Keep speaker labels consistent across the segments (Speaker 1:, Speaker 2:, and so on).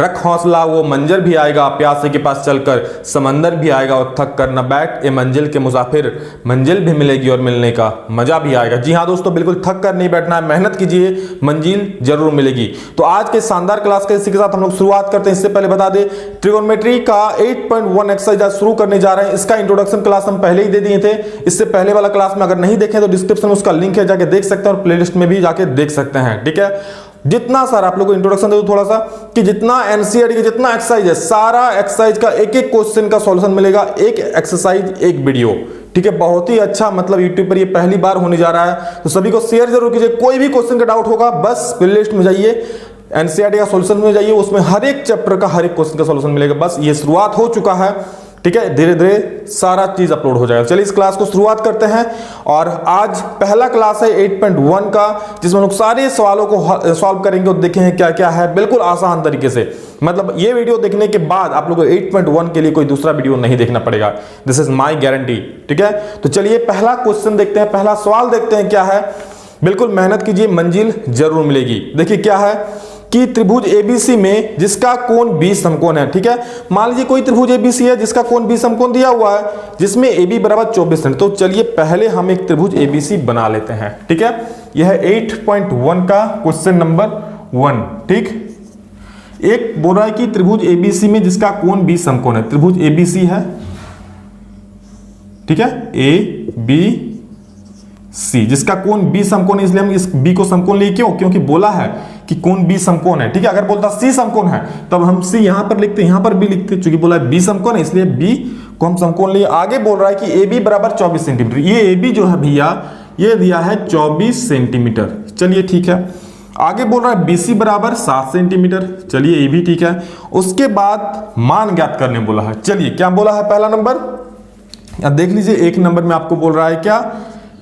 Speaker 1: रख हौसला वो मंजर भी आएगा, प्यासे के पास चलकर समंदर भी आएगा, और थक कर न बैठ ए मंजिल के मुसाफिर, मंजिल भी मिलेगी और मिलने का मजा भी आएगा। जी हाँ दोस्तों, बिल्कुल थक कर नहीं बैठना है, मेहनत कीजिए, मंजिल जरूर मिलेगी। तो आज के शानदार क्लास के इसी के साथ हम लोग शुरुआत करते हैं। इससे पहले बता दें, ट्रिगोनोमेट्री का 8.1 एक्सरसाइज शुरू करने जा रहे हैं। इसका इंट्रोडक्शन क्लास हम पहले ही दे दिए थे। इससे पहले वाला क्लास में अगर नहीं देखें तो डिस्क्रिप्शन में उसका लिंक है, जाके देख सकते हैं, और प्लेलिस्ट में भी जाके देख सकते हैं। ठीक है, जितना सारा आप लोगों को इंट्रोडक्शन दे दूं थोड़ा सा, कि जितना एनसीईआरटी के जितना एक्सरसाइज है, सारा एक्सरसाइज का एक एक क्वेश्चन का सॉल्यूशन मिलेगा, एक एक्सरसाइज एक वीडियो। ठीक है, बहुत ही अच्छा, मतलब यूट्यूब पर ये पहली बार होने जा रहा है, तो सभी को शेयर जरूर कीजिए। कोई भी क्वेश्चन का डाउट होगा बस प्लेलिस्ट में जाइए, एनसीईआरटी का सॉल्यूशन में जाइए, उसमें हर एक चैप्टर का हर एक क्वेश्चन का सॉल्यूशन मिलेगा। बस ये शुरुआत हो चुका है। ठीक है, धीरे धीरे सारा चीज अपलोड हो जाएगा। चलिए इस क्लास को शुरुआत करते हैं। और आज पहला क्लास है 8.1 का, जिसमें हम लोग सारे सवालों को सॉल्व करेंगे और देखेंगे क्या क्या है, बिल्कुल आसान तरीके से। मतलब ये वीडियो देखने के बाद आप लोगों को 8.1 के लिए कोई दूसरा वीडियो नहीं देखना पड़ेगा, दिस इज माई गारंटी। ठीक है, तो चलिए पहला क्वेश्चन देखते हैं, पहला सवाल देखते हैं क्या है। बिल्कुल मेहनत कीजिए, मंजिल जरूर मिलेगी। देखिए क्या है कि त्रिभुज एबीसी में जिसका कोण 20 समकोण है। ठीक है, मान लीजिए कोई त्रिभुज एबीसी है जिसका कोण 20 समकोण दिया हुआ है, जिसमें AB बराबर 24 है। तो चलिए पहले हम एक त्रिभुज एबीसी बना लेते हैं। ठीक है, यह है 8.1 का क्वेश्चन नंबर 1। ठीक, एक बोल रहा है कि त्रिभुज एबीसी में जिसका कोण 20 समकोण है, त्रिभुज एबीसी है। ठीक है, ABC जिसका कोण 20 समकोण है, इसलिए हम इस B को समकोण लिए। क्यों? क्योंकि बोला है कि कोण 20 समकोण है। ठीक है, अगर बोलता C समकोण है तब हम C यहां पर लिखते, यहां पर भी लिखते, क्योंकि बोला है B समकोण है, इसलिए B को हम समकोण लिए। आगे बोल रहा है कि AB बराबर 24 सेंटीमीटर। ये AB जो है भैया, ये दिया है 24 सेंटीमीटर। चलिए ठीक है, आगे बोल रहा है BC बराबर 7 सेंटीमीटर। चलिए ये भी ठीक है। उसके बाद मान ज्ञात करने बोला है। चलिए क्या बोला है पहला नंबर, अब देख लीजिए। एक नंबर में आपको बोल रहा है क्या,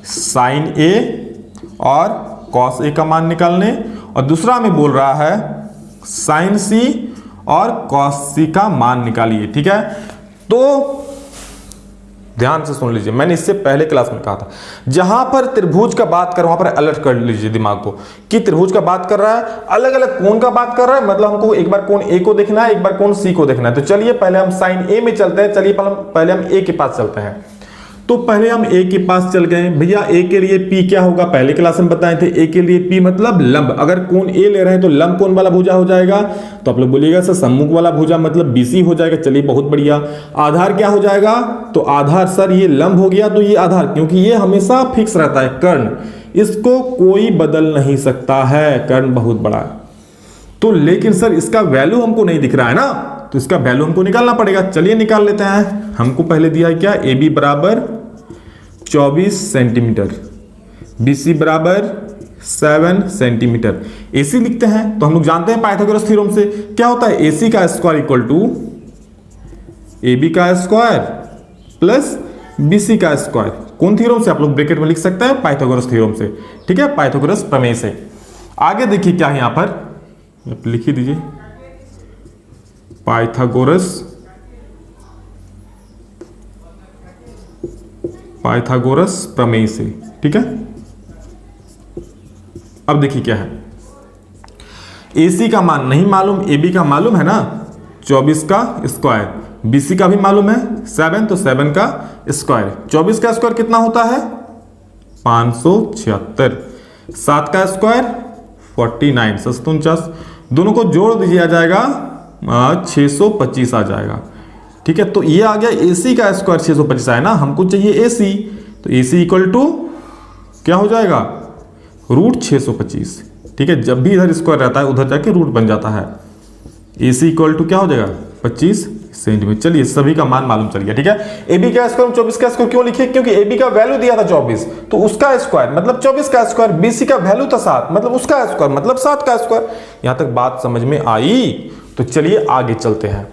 Speaker 1: साइन A और कॉस A का मान निकालने, और दूसरा में बोल रहा है साइन C और कॉस C का मान निकालिए। ठीक है, तो ध्यान से सुन लीजिए, मैंने इससे पहले क्लास में कहा था, जहां पर त्रिभुज का बात कर, वहां पर अलर्ट कर लीजिए दिमाग को कि त्रिभुज का बात कर रहा है, अलग अलग कोण का बात कर रहा है, मतलब हमको एक बार कोण A को देखना है, एक बार कोण C को देखना है। तो चलिए पहले हम साइन A में चलते हैं। चलिए पहले हम A के पास चलते हैं। तो पहले हम A के पास चल गए। भैया A के लिए P क्या होगा, पहले क्लास में बताए थे। A के लिए P मतलब लंब, अगर कोण A ले रहे हैं तो लंब कोण वाला भुजा हो जाएगा। तो आप लोग बोलिएगा सर सम्मुख वाला भुजा मतलब BC हो जाएगा। चलिए बहुत बढ़िया। आधार क्या हो जाएगा, तो आधार सर ये लंब हो गया, तो ये आधार, क्योंकि ये हमेशा फिक्स रहता है। कर्ण, इसको कोई बदल नहीं सकता है, कर्ण बहुत बड़ा है। तो लेकिन सर इसका वैल्यू हमको नहीं दिख रहा है ना, तो इसका वैल्यू हमको निकालना पड़ेगा। चलिए निकाल लेते हैं। हमको पहले दिया है क्या, AB बराबर 24 सेंटीमीटर, BC बराबर 7 सेंटीमीटर। AC लिखते हैं तो हम लोग जानते हैं पाइथागोरस थ्योरम से क्या होता है, AC का स्क्वायर इक्वल टू AB का स्क्वायर प्लस BC का स्क्वायर। कौन थ्योरम से, आप लोग ब्रैकेट में लिख सकते हैं, पाइथागोरस थ्योरम से। ठीक है, पाइथागोरस प्रमेय से। आगे देखिए क्या है, यहां पर लिख ही दीजिए, पाइथागोरस प्रमेय से। ठीक है, अब देखिए क्या है, AC का मान नहीं मालूम, AB का मालूम है ना 24 का स्क्वायर, BC का भी मालूम है 7, तो 7 का स्क्वायर। 24 का स्क्वायर कितना होता है, 576। 7 का स्क्वायर 49, 749, दोनों को जोड़ दीजिए, आ जाएगा 625 आ जाएगा। ठीक है, तो ये आ गया AC का स्क्वायर 625 आया ना, हमको चाहिए AC, तो AC इक्वल टू क्या हो जाएगा, रूट 625। ठीक है, जब भी इधर स्क्वायर रहता है उधर जाके रूट बन जाता है। AC इक्वल टू क्या हो जाएगा, 25 सेंटीमीटर। चलिए सभी का मान मालूम चल गया। ठीक है, AB का स्क्वायर 24 का स्क्वायर क्यों लिखे, क्योंकि AB का वैल्यू दिया था 24, तो उसका स्क्वायर मतलब 24 का स्क्वायर, BC का वैल्यू था 7 मतलब उसका स्क्वायर मतलब 7 का स्क्वायर। यहां तक बात समझ में आई, तो चलिए आगे चलते हैं।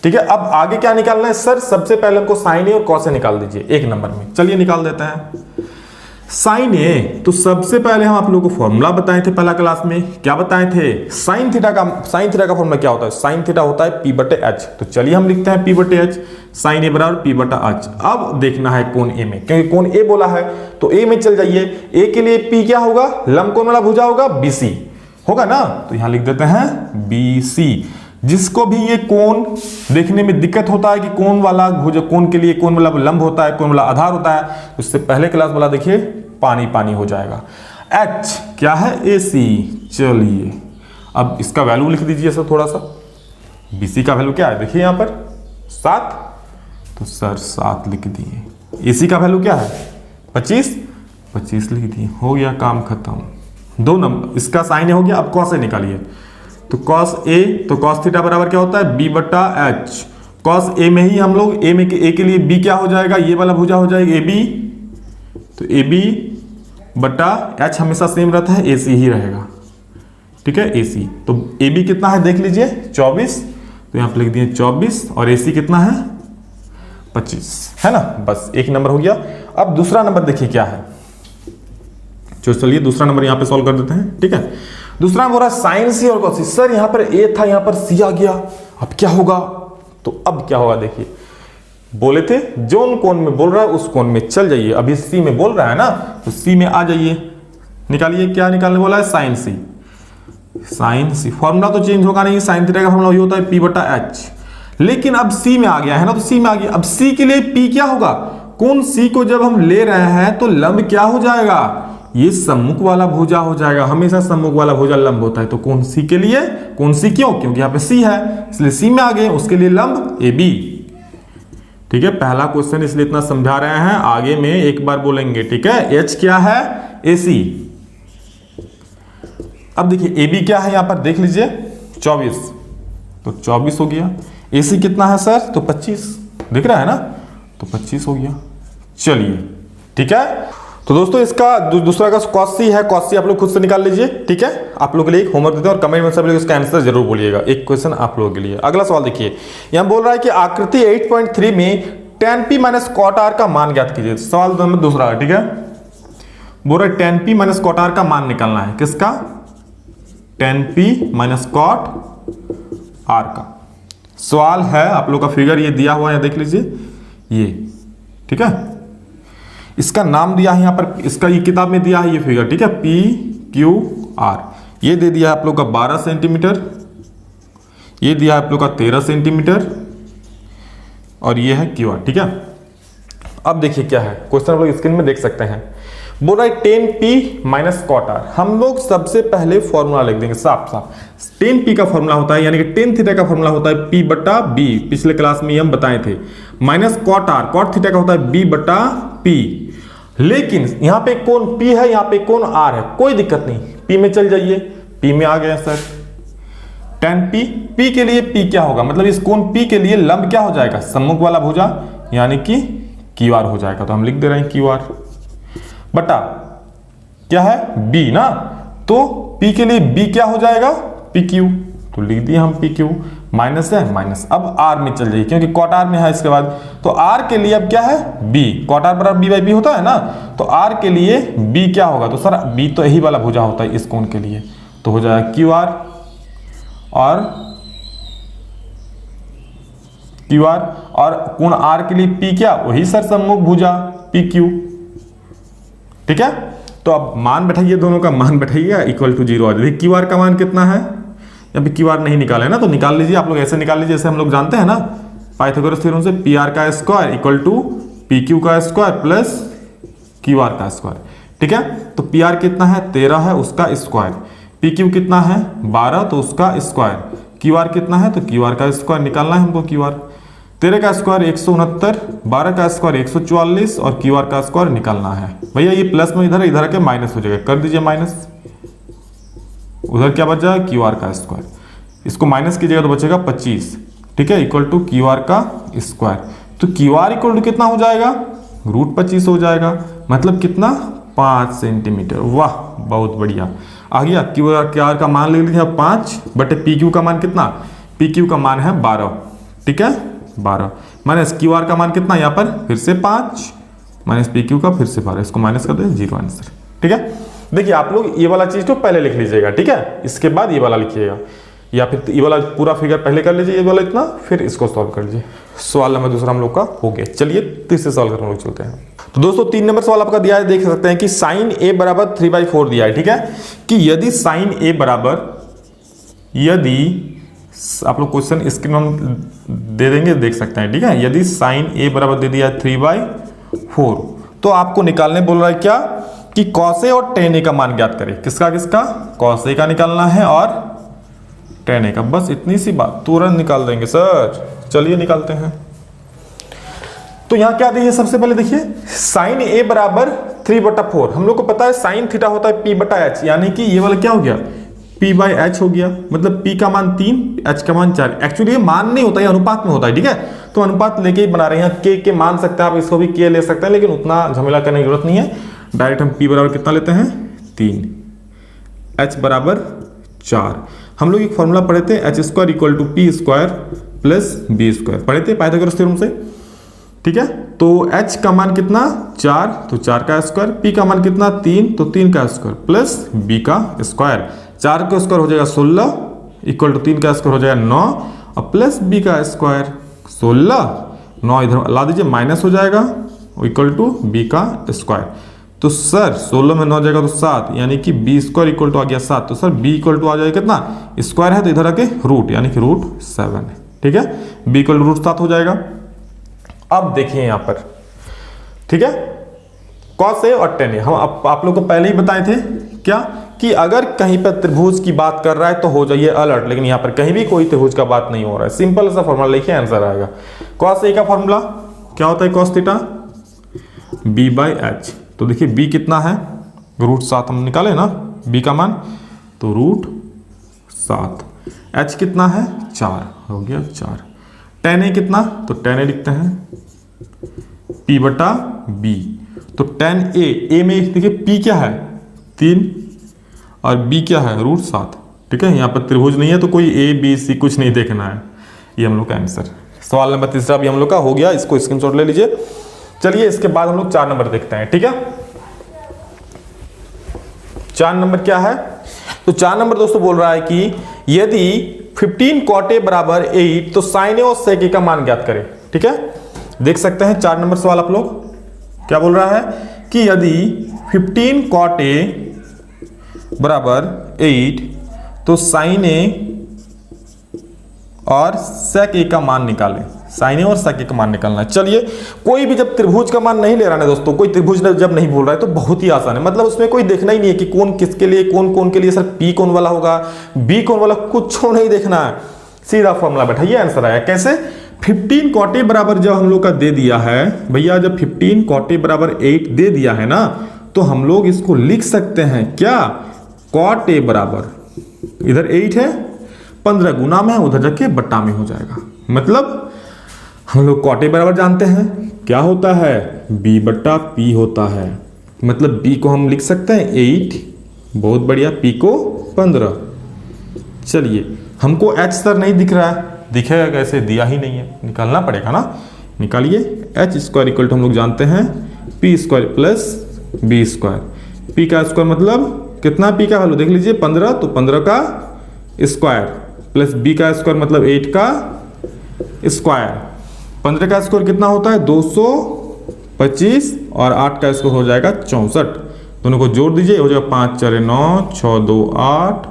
Speaker 1: ठीक है, अब आगे क्या निकालना है सर, सबसे पहले हमको साइन A और कॉस A निकाल दीजिए एक नंबर में। चलिए निकाल देते हैं साइन A। तो सबसे पहले हम आप लोगों को फॉर्मूला बताए थे पहला क्लास में, क्या बताए थे, साइन थीटा का फॉर्मूला क्या होता है, साइन थीटा होता है P/H। तो चलिए हम लिखते हैं P/H, साइन A बराबर P/H। अब देखना है कोण A में, क्योंकि कोण A बोला है तो A में चल जाइए। A के लिए P क्या होगा, लंब कोण वाला भुजा होगा BC होगा ना, तो यहां लिख देते हैं BC। जिसको भी ये कोण देखने में दिक्कत होता है कि कोण वाला भुज, कोण के लिए कोण वाला लंब होता है, कोण वाला आधार होता है, उससे पहले क्लास वाला देखिए पानी पानी हो जाएगा। H क्या है? AC। चलिए अब इसका वैल्यू लिख दीजिए सर थोड़ा सा। BC का वैल्यू क्या है? देखिए यहाँ पर 7, तो सर 7 लिख दिए। AC का वैल्यू क्या है? 25 लिख दिए। हो गया काम खत्म। 2 नंबर इसका साइन हो गया। अब cos A निकालिए, तो cos A, तो cos थीटा बराबर क्या होता है? B बटा H। cos A में ही हम लोग A के लिए B क्या हो जाएगा? ये वाला भुजा हो जाएगा AB, तो AB बटा H हमेशा सेम रहता है, AC ही रहेगा। ठीक है, AC। तो AB कितना है देख लीजिए 24, तो यहाँ पे लिख दिए 24, और AC कितना है? 25, है ना। बस एक नंबर हो गया। अब दूसरा नंबर देखिए क्या है। चलिए दूसरा नंबर यहाँ पे सॉल्व कर देते हैं। ठीक है, दूसरा बोल रहा है साइन सी और कॉस सी। सर यहाँ पर A था, यहाँ पर C आ गया, अब क्या होगा? तो अब क्या होगा देखिए, बोले थे जोन कोण में बोल रहा है उस कोण में चल जाइए। अभी C में बोल रहा है ना, तो C में आ जाइए। निकालिए, क्या निकालने बोला है? साइन सी। साइन सी फॉर्मूला तो चेंज होगा नहीं, साइन थीटा का फॉर्मूला ये होता है P बटा H। लेकिन अब C में आ गया है ना, तो C में आ गया। अब C के लिए P क्या होगा? कोण C को जब हम ले रहे हैं तो लंब क्या हो जाएगा? ये सम्मुख वाला भुजा हो जाएगा। हमेशा सम्मुख वाला भुजा लंब होता है। तो कोण C के लिए, कोण C क्यों? क्योंकि यहाँ पे C है, इसलिए C में आ गए। उसके लिए लंब AB। ठीक है, पहला क्वेश्चन इसलिए इतना समझा रहे हैं, आगे में एक बार बोलेंगे। ठीक है, H क्या है? AC। अब देखिए AB क्या है यहाँ पर देख लीजिए 24, तो 24 हो गया। AC कितना है सर? तो 25, दिख रहा है ना, तो 25 हो गया। चलिए ठीक है, तो दोस्तों इसका दूसरा का cos C है। cos C आप लोग खुद से निकाल लीजिए। ठीक है, आप लोग के लिए एक होमवर्क देते हैं और कमेंट में सब लोग इसका आंसर जरूर बोलिएगा। एक क्वेश्चन आप लोगों के लिए। अगला सवाल देखिए, यहाँ बोल रहा है कि आकृति 8.3 में tan P minus cot R का मान ज्ञात कीजिए। सवाल नंबर दूसरा है। ठीक है, बोल रहा है tan P minus cot R का मान निकालना है। किसका? tan P minus cot R का। सवाल है, आप लोग का फिगर ये दिया हुआ है, देख लीजिए ये। ठीक है, इसका नाम दिया है यहाँ पर, इसका ये किताब में दिया है ये फिगर। ठीक है, PQR ये दे दिया है आप लोग का 12 सेंटीमीटर, ये दिया है आप लोग का 13 सेंटीमीटर, और ये है QR। ठीक है, अब देखिए क्या है क्वेश्चन, आप लोग स्क्रीन में देख सकते हैं। बोल रहा है tan P minus cot R। हम लोग सबसे पहले फॉर्मूला लिख देंगे साफ साफ। tan P का फॉर्मूला होता है, यानी कि tan थीटा का फॉर्मूला होता है P बटा B, पिछले क्लास में हम बताए थे। Minus cot R, cot theta का होता है B बटा P। लेकिन यहाँ पे कोण P है, यहाँ पे कोण R है, कोई दिक्कत नहीं, P में चल जाइए। P में आ गया सर। tan P, P के लिए P क्या होगा? मतलब इस कोण P के लिए लंब क्या हो जाएगा? सम्मुख वाला भुजा, यानी कि QR हो जाएगा। तो हम लिख दे रहे हैं QR बटा क्या है? B ना, तो P के लिए B क्या हो जाएगा? PQ। तो लिख दिए हम PQ। माइनस है माइनस, अब R में चल जाइए क्योंकि cot R में है इसके बाद। तो R के लिए अब क्या है? B। cot R बराबर B बाई B होता है ना, तो R के लिए B क्या होगा? तो सर B तो यही वाला भुजा होता है इस कोण के लिए, तो हो जाएगा QR और कोण R के लिए P क्या? वही सर सम्मुख भुजा PQ। ठीक है, तो अब मान बैठाइए, दोनों का मान बैठाइए, इक्वल टू 0 आ जाए। QR का मान कितना है? अभी QR नहीं निकाला है ना, तो निकाल लीजिए आप लोग, ऐसे निकाल लीजिए जैसे हम लोग जानते हैं ना पाइथागोरस थ्योरम से। PR का स्क्वायर इक्वल टू PQ का स्क्वायर प्लस QR का स्क्वायर। ठीक है, तो PR कितना है? 13 है, उसका स्क्वायर। PQ कितना है? 12, तो उसका स्क्वायर। QR कितना है? तो QR का स्क्वायर निकालना है हमको। QR 13 का स्क्वायर 169, 12 का स्क्वायर 144 और QR का स्क्वायर निकालना है। भैया ये प्लस में इधर के माइनस हो जाएगा, कर दीजिए माइनस। उधर क्या बच जाएगा? QR का स्क्वायर। इसको माइनस कीजिएगा तो बचेगा 25। ठीक है, इक्वल टू QR का स्क्वायर। तो QR इक्वल टू कितना हो जाएगा? √25 हो जाएगा। मतलब कितना? 5 सेंटीमीटर। वाह, बहुत बढ़िया आ गया। QR का मान ले लीजिए 5 बटे PQ का मान कितना? PQ का मान है 12। ठीक है, 12 माइनस QR का मान कितना? यहाँ पर फिर से 5 माइनस PQ का फिर से 12, इसको माइनस कर दे, 0 आंसर। ठीक है, देखिए आप लोग ये वाला चीज तो पहले लिख लीजिएगा। ठीक है, इसके बाद ये वाला लिखिएगा, या फिर ये वाला पूरा फिगर पहले कर लीजिए, ये वाला इतना, फिर इसको सॉल्व कर लीजिए। सवाल नंबर दूसरा हम लोग का हो गया। चलिए तीसरे सवाल करने लोग चलते हैं। तो दोस्तों 3 नंबर सवाल आपका दिया है, देख सकते हैं कि साइन A बराबर 3/4 दिया है। ठीक है, कि यदि साइन A आप लोग क्वेश्चन स्क्रीन में दे देंगे, देख सकते हैं, ठीक है। यदि साइन ए बराबर दे दिया 3/4 तो आपको निकालने बोल रहा है क्या कि कॉस ए और टेन ए का मान ज्ञात करें। किसका किसका? कॉस ए का निकालना है और टेन ए का। बस इतनी सी बात, तुरंत निकाल देंगे सर। चलिए निकालते हैं। तो यहां क्या दिया सबसे पहले देखिए, साइन ए बराबर 3/4। हम लोग को पता है साइन थीटा होता है p/h, यानी कि ये वाला क्या हो गया p/h हो गया। मतलब p का मान 3, h का मान 4। एक्चुअली ये मान नहीं होता है, अनुपात में होता है, ठीक है। तो अनुपात लेके ही बना रहे हैं। k के मान सकते हैं आप, इसको भी k ले सकते हैं, लेकिन उतना झमेला करने की जरूरत नहीं है। डायरेक्ट हम p बराबर कितना लेते हैं 3, h बराबर 4। हम लोग एक फॉर्मूला पढ़े थे h² = p² + b² पढ़े थे पाइथागोरस थ्योरम से, ठीक है। तो h का मान कितना 4, तो 4 का स्क्वायर, p का मान कितना 3, तो 3 का स्क्वायर प्लस b का स्क्वायर। 4 का स्क्वायर हो जाएगा 16 इक्वल टू 3 का स्क्वायर हो जाएगा 9 और प्लस b का स्क्वायर 16, 9 इधर ला दीजिए माइनस हो जाएगा इक्वल टू b का स्क्वायर। तो सर 16 में 9 जाएगा तो 7, यानी कि b² इक्वल टू आ गया 7। तो सर b इक्वल टू आ जाएगा कितना, स्क्वायर है तो इधर आके रूट, यानी कि √7 है, ठीक है। b इक्वल टू √7 हो जाएगा। अब देखिए यहां पर, ठीक है, कॉस ए और टेन ए हम आप लोग को पहले ही बताए थे क्या कि अगर कहीं पर त्रिभुज की बात कर रहा है तो हो जाइए अलर्ट, लेकिन यहां पर कहीं भी कोई त्रिभुज का बात नहीं हो रहा है। सिंपल सा फॉर्मूला लिखिए, आंसर आएगा। कॉस ए का फॉर्मूला क्या होता है, कॉस थीटा b/h। तो देखिए b कितना है, √7 हम निकाले ना b का मान, तो √7। h कितना है 4, हो गया 4। tan a कितना, तो tan a लिखते हैं p/b। तो tan a में देखिए p क्या है 3 और b क्या है √7, ठीक है। यहाँ पर त्रिभुज नहीं है तो कोई a b c कुछ नहीं देखना है। ये हम लोग का आंसर। सवाल नंबर 3 भी हम लोग का हो गया, इसको स्क्रीनशॉट ले लीजिए। चलिए इसके बाद हम लोग 4 नंबर देखते हैं, ठीक है। 4 नंबर क्या है, तो 4 नंबर दोस्तों बोल रहा है कि यदि 15 cot a बराबर 8 तो sin a और sec a का मान ज्ञात करें, ठीक है। देख सकते हैं 4 नंबर सवाल आप लोग क्या बोल रहा है कि यदि 15 cot a बराबर 8 तो sin a और sec a का मान निकालें। sin a और sec a का मान निकालना है। चलिए, कोई भी जब त्रिभुज का मान नहीं ले रहा है दोस्तों, कोई त्रिभुज जब नहीं बोल रहा है तो बहुत ही आसान है। मतलब उसमें कोई देखना ही नहीं है कि कौन किसके लिए, कौन कौन के लिए, सर p कौन वाला होगा, b कौन वाला, कुछ नहीं देखना है, सीधा फॉर्मूला बैठाइए, आंसर आया। कैसे, 15 cot a बराबर जब हम लोग का दे दिया है भैया, जब 15 cot a बराबर 8 दे दिया है ना, तो हम लोग इसको लिख सकते हैं क्या, cot a बराबर इधर 8 है 15 गुना में, उधर जाके बट्टा में हो जाएगा। मतलब हम लोग cot a बराबर जानते हैं क्या होता है, b/p होता है। मतलब b को हम लिख सकते हैं 8, बहुत बढ़िया, p को 15। चलिए, हमको h सर नहीं दिख रहा है, दिखेगा कैसे, दिया ही नहीं है, निकालना पड़ेगा ना। निकालिए, h² इक्वल टू हम लोग जानते हैं p² + b²। p का स्क्वायर मतलब कितना, p का वैल्यू देख लीजिए 15, तो 15 का स्क्वायर प्लस b का स्क्वायर मतलब 8 का स्क्वायर। 15 का स्क्वायर कितना होता है 225 और 8 का स्क्वायर हो जाएगा 64। दोनों को जोड़ दीजिए, हो जाएगा 5 4 9, 6 2 8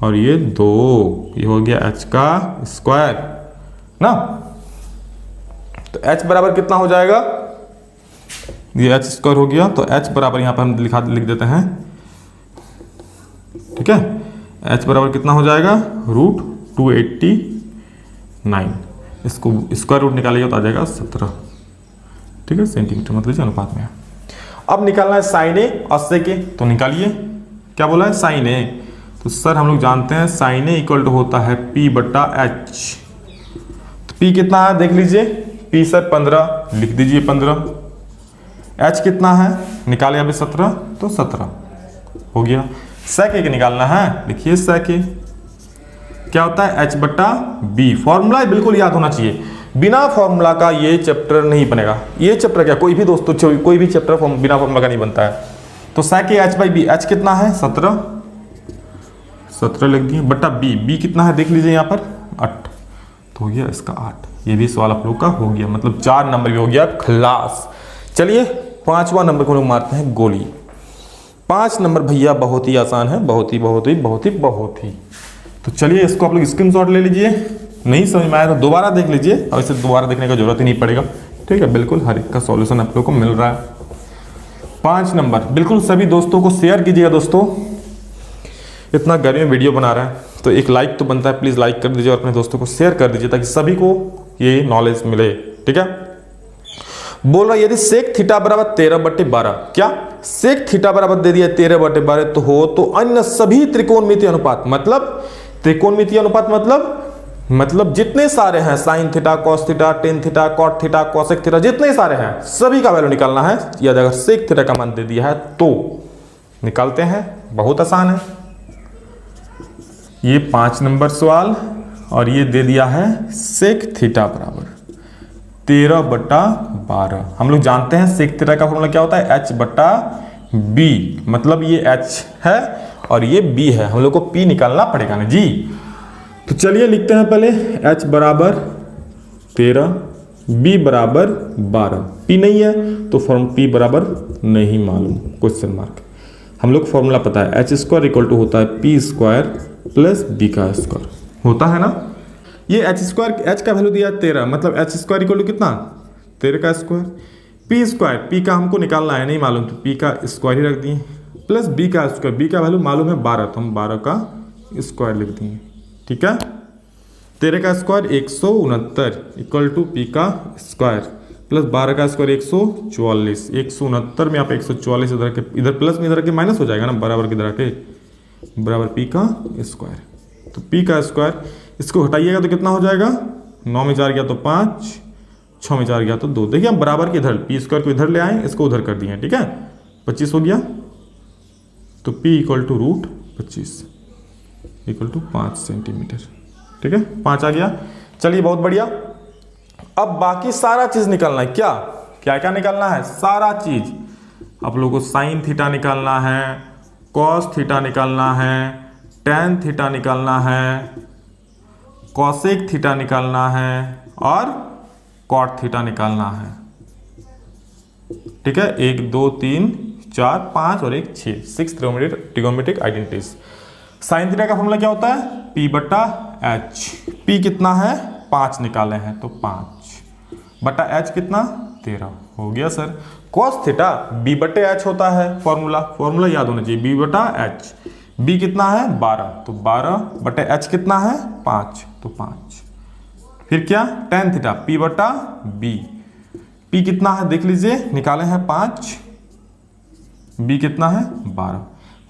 Speaker 1: और ये 2, ये हो गया h का स्क्वायर ना। तो h बराबर कितना हो जाएगा, ये h² हो गया, तो h बराबर यहां पर हम लिख देते हैं, ठीक है। h बराबर कितना हो जाएगा √289। इसको स्क्वायर रूट निकालेगा तो आ जाएगा 17, ठीक है, सेंटीमीटर, मतलब अनुपात में। अब निकालना है sin a और sec a, तो निकालिए। क्या बोला है sin a, तो सर हम लोग जानते हैं sin a इक्वल टू होता है p/h। तो p कितना है देख लीजिए, p सर 15, लिख दीजिए 15। h कितना है निकाले अभी 17, तो 17 हो गया। sec a निकालना है, लिखिए sec a क्या होता है h/b। फॉर्मूला बिल्कुल याद होना चाहिए, बिना फॉर्मूला का ये चैप्टर नहीं बनेगा। ये चैप्टर क्या, कोई भी दोस्तों कोई भी चैप्टर बिना फॉर्मूला का नहीं बनता है। तो sec a h/b, h कितना है 17 लिख दिए, बट्टा b कितना है देख लीजिए यहाँ पर 8, तो हो गया इसका 8। ये भी सवाल आप लोग का हो गया, मतलब 4 नंबर भी हो गया खलास। चलिए 5वां नंबर को लोग मारते हैं गोली। 5 नंबर भैया बहुत ही आसान है, बहुत ही बहुत ही बहुत ही बहुत ही, तो चलिए इसको आप लोग स्क्रीनशॉट ले लीजिए, नहीं समझ में आया तो दोबारा देख लीजिए, और इसे दोबारा देखने का जरूरत ही नहीं पड़ेगा। ठीक है, बिल्कुल हर एक का सॉल्यूशन आप लोग को मिल रहा है। 5 नंबर, बिल्कुल सभी दोस्तों को शेयर कीजिएगा। दोस्तों इतना गर्मी में वीडियो बना रहा है तो एक लाइक तो बनता है, प्लीज़ लाइक कर दीजिए और अपने दोस्तों को शेयर कर दीजिए ताकि सभी को ये नॉलेज मिले। ठीक है, बोल रहा है यदि सेक थीटा बराबर 13/12, क्या सेक थीटा बराबर दे दिया 13/12 तो हो तो अन्य सभी त्रिकोणमितीय अनुपात, मतलब त्रिकोणमितीय अनुपात मतलब जितने सारे हैं sine theta, cos theta, tan theta, cot theta, cosec theta, जितने सारे हैं सभी का वैल्यू निकालना है। यदि अगर सेक थीटा का मान दे दिया है तो निकालते हैं, बहुत आसान है। ये 5 नंबर सवाल, और ये दे दिया है सेक थीटा बराबर 13/12। हम लोग जानते हैं सेक थीटा का फॉर्मूला क्या होता है, h/b, मतलब ये h है और ये b है, हम लोग को p निकालना पड़ेगा ना जी। तो चलिए लिखते हैं पहले h बराबर 13, b बराबर 12, p नहीं है तो फॉर्म p बराबर नहीं मालूम, क्वेश्चन मार्क। हम लोग फॉर्मूला पता है h² इक्वल टू होता है p² प्लस b का स्क्वायर, होता है ना। ये h का वैल्यू दिया 13, मतलब h² इक्वल टू कितना, 13 का स्क्वायर, p का हमको निकालना है, नहीं मालूम तो p का स्क्वायर ही रख दिए, प्लस b का स्क्वायर, b का वैल्यू मालूम है 12 तो हम 12 का स्क्वायर लिख दिए। ठीक है, 13 का स्क्वायर 169 इक्वल टू p का स्क्वायर प्लस 12 का स्क्वायर 144, 169 में आप 144 इधर प्लस में इधर के माइनस हो जाएगा ना, बराबर की इधर के बराबर p का स्क्वायर। तो p का स्क्वायर इसको हटाइएगा तो कितना हो जाएगा, 9 में 4 गया तो 5, 6 में 4 गया तो 2। देखिए हम बराबर के इधर p² को इधर ले आए, इसको उधर कर दिए। ठीक है, 25 हो गया तो p equal to √25 equal to 5 centimetre. ठीक है, 5 आ गया। चलिए बहुत बढ़िया। अब बाकी सारा चीज निकालना है, क्या क्या क्या निकालना है, सारा चीज आप लोगों को साइन थीटा निकालना है, कॉस थीटा निकालना है, टेन थीटा निकालना है, कॉसेक थीटा निकालना है और कॉट थीटा निकालना है। ठीक है, 1 2 3 4 5 और 1 6 ट्रिगोनोमेट्रिक आइडेंटिटीज। साइन थीटा का फॉर्मूला क्या होता है, p/h। p कितना है, 5 निकाले हैं तो 5/h कितना, 13 हो गया सर। cos थीटा b/h होता है, फॉर्मूला याद होना चाहिए, b/h। b कितना है, 12 तो 12/h कितना है, 5 तो 5। फिर क्या, tan थीटा p/b, p कितना है देख लीजिए, निकाले हैं 5, b कितना है 12।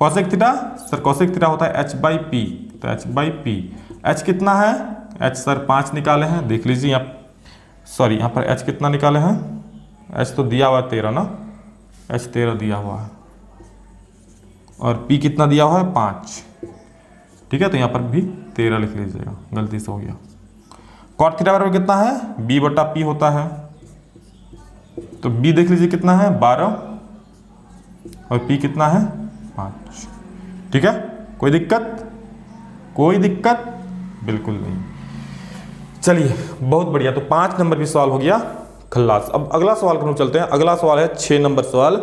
Speaker 1: Cosec theta, sir cosec theta होता है h/p, तो h/p, h कितना है, h सर 5 निकाले हैं, देख लीजिए यहाँ, सॉरी यहाँ पर h कितना निकाले हैं, h तो दिया हुआ है 13 ना, h 13 दिया हुआ है और p कितना दिया हुआ है 5। ठीक है, तो यहाँ पर भी 13 लिख लीजिएगा, गलती से हो गया। कॉट थीटा बराबर कितना है, b/p होता है, तो b देख लीजिए कितना है 12 और p कितना है 5। ठीक है, कोई दिक्कत बिल्कुल नहीं। चलिए बहुत बढ़िया, तो 5 नंबर भी सवाल हो गया खल्लास। अब अगला सवाल की तरफ चलते हैं। अगला सवाल है 6 नंबर सवाल,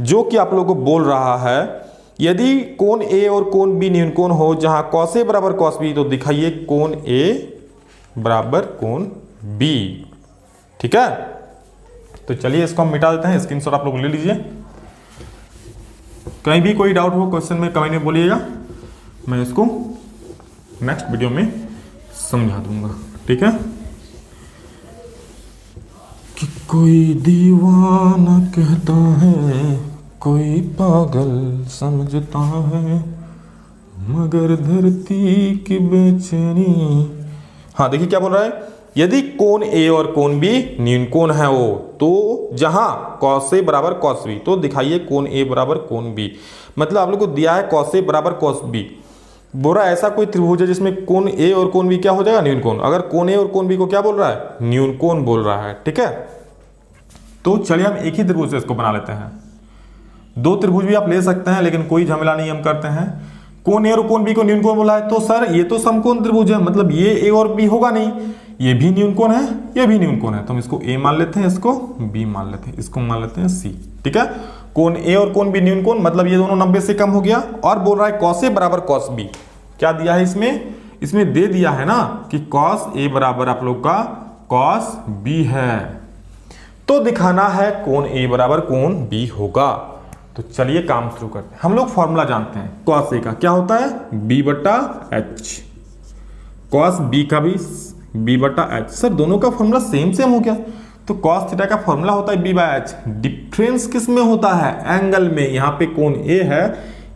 Speaker 1: जो कि आप लोगों को बोल रहा है यदि कोण A और कोण B न्यून कोण हो जहां cos A बराबर cos B, तो दिखाइए कोण A बराबर कोण B। ठीक है, तो चलिए इसको हम मिटा देते हैं, स्क्रीनशॉट आप लोग ले लीजिए। कहीं भी कोई डाउट हो क्वेश्चन में कमेंट में बोलिएगा, मैं इसको नेक्स्ट वीडियो में समझा दूंगा। ठीक है, कि कोई दीवाना कहता है, कोई पागल समझता है, मगर धरती की बेचैनी। हाँ देखिए क्या बोल रहा है, यदि कोण A और कोण B न्यून कोण है वो, तो जहां cos A बराबर cos B, तो दिखाइए कोण A बराबर कोण B। मतलब आप लोग को दिया है cos A बराबर cos B, बोल रहा है ऐसा कोई त्रिभुज है जिसमें कोण A और कोण B क्या हो जाएगा, न्यून कोण। अगर कोण A और कोण B को क्या बोल रहा है, न्यून कोण बोल रहा है। ठीक है, तो चलिए हम एक ही त्रिभुज से इसको बना लेते हैं। 2 त्रिभुज भी आप ले सकते हैं, लेकिन कोई झमेला नहीं हम करते हैं। कोण A और कोण B को न्यून कोण बोला है, तो सर ये तो समकोण त्रिभुज है, मतलब ये A और B होगा नहीं, ये भी न्यून कोण है, ये भी न्यून कोण है, तो हम इसको A मान लेते हैं, इसको B मान लेते हैं, इसको मान लेते हैं C। ठीक है, कोण A और कोण B न्यून कोण, मतलब ये दोनों 90 से कम हो गया। और बोल रहा है cos A बराबर cos B, क्या दिया है इसमें, इसमें दे दिया है ना कि cos A बराबर आप लोग का cos B है, तो दिखाना है कोण A बराबर कोण B होगा। तो चलिए काम शुरू करते हैं। हम लोग फॉर्मूला जानते हैं cos A का क्या होता है, B बटा H, cos B का भी B बटा H। सर दोनों का फॉर्मूला सेम हो गया, तो cos थीटा का फॉर्मूला होता है B बाय H। डिफरेंस किस में होता है, एंगल में। यहाँ पे कोण A है,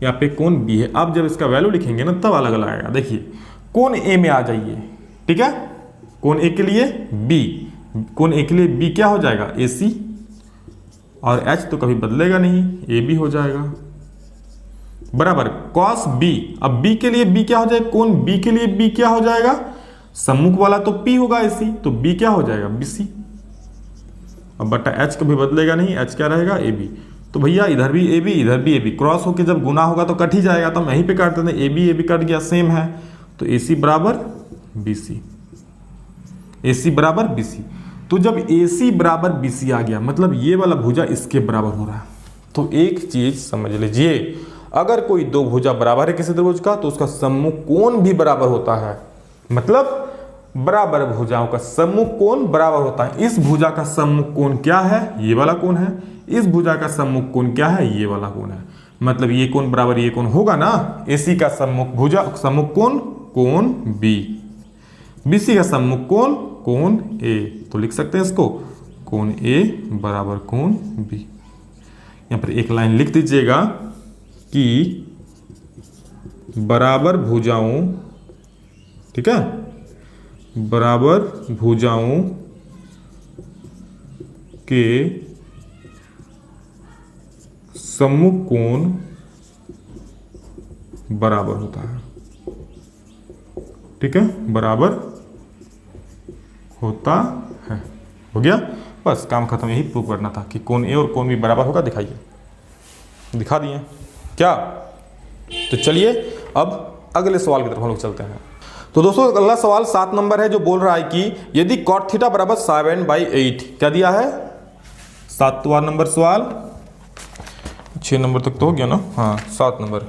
Speaker 1: यहाँ पे कोण B है। अब जब इसका वैल्यू लिखेंगे ना तब अलग अलग आएगा। देखिए कोण A में आ जाइए, ठीक है, कोण A के लिए B, कोण A के लिए B क्या हो जाएगा AC, और H तो कभी बदलेगा नहीं, AB हो जाएगा, बराबर cos B। अब B के लिए B क्या हो जाएगा, कोण B के लिए B क्या हो जाएगा, सम्मुख वाला तो P होगा AC, तो B क्या हो जाएगा BC। अब बटा H कभी बदलेगा नहीं, H क्या रहेगा AB। तो भैया इधर भी AB इधर भी AB, क्रॉस होके जब गुना होगा तो कट ही जाएगा, तो हम यहीं पे काट देते हैं, AB AB कट गया, सेम है, तो AC बराबर BC, AC बराबर BC। तो जब AC बराबर BC आ गया मतलब ये वाला भुजा इसके बराबर हो रहा है। तो एक चीज समझ लीजिए, अगर कोई दो भुजा बराबर है किसी त्रिभुज का तो उसका सम्मुख कोण भी बराबर होता है, मतलब बराबर भुजाओं का सम्मुख कोण बराबर होता है। इस भुजा का सम्मुख कोण क्या है, ये वाला कोण है, इस भुजा का सम्मुख कोण क्या है, ये वाला कोण है, मतलब ये कोण बराबर ये कोण होगा ना। AC का सम्मुख भुजा सम्मुख कोण कोण B, BC का सम्मुख कोण कोण A, तो लिख सकते हैं इसको कोण A बराबर कोण B। यहां पर एक लाइन लिख दीजिएगा कि बराबर भुजाओं, ठीक है, बराबर भुजाओं के सम्मुख कोण बराबर होता है, ठीक है, बराबर होता है। हो गया, बस काम खत्म। यही प्रूव करना था कि कोण A और कोण B बराबर होगा। दिखाइए, दिखा दिए क्या। तो चलिए अब अगले सवाल की तरफ हम लोग चलते हैं। तो दोस्तों अगला सवाल 7 नंबर है, जो बोल रहा है कि यदि cot थीटा बराबर 7/8, क्या दिया है, 7वां नंबर सवाल, 6 नंबर तक तो हो गया ना, हाँ 7 नंबर।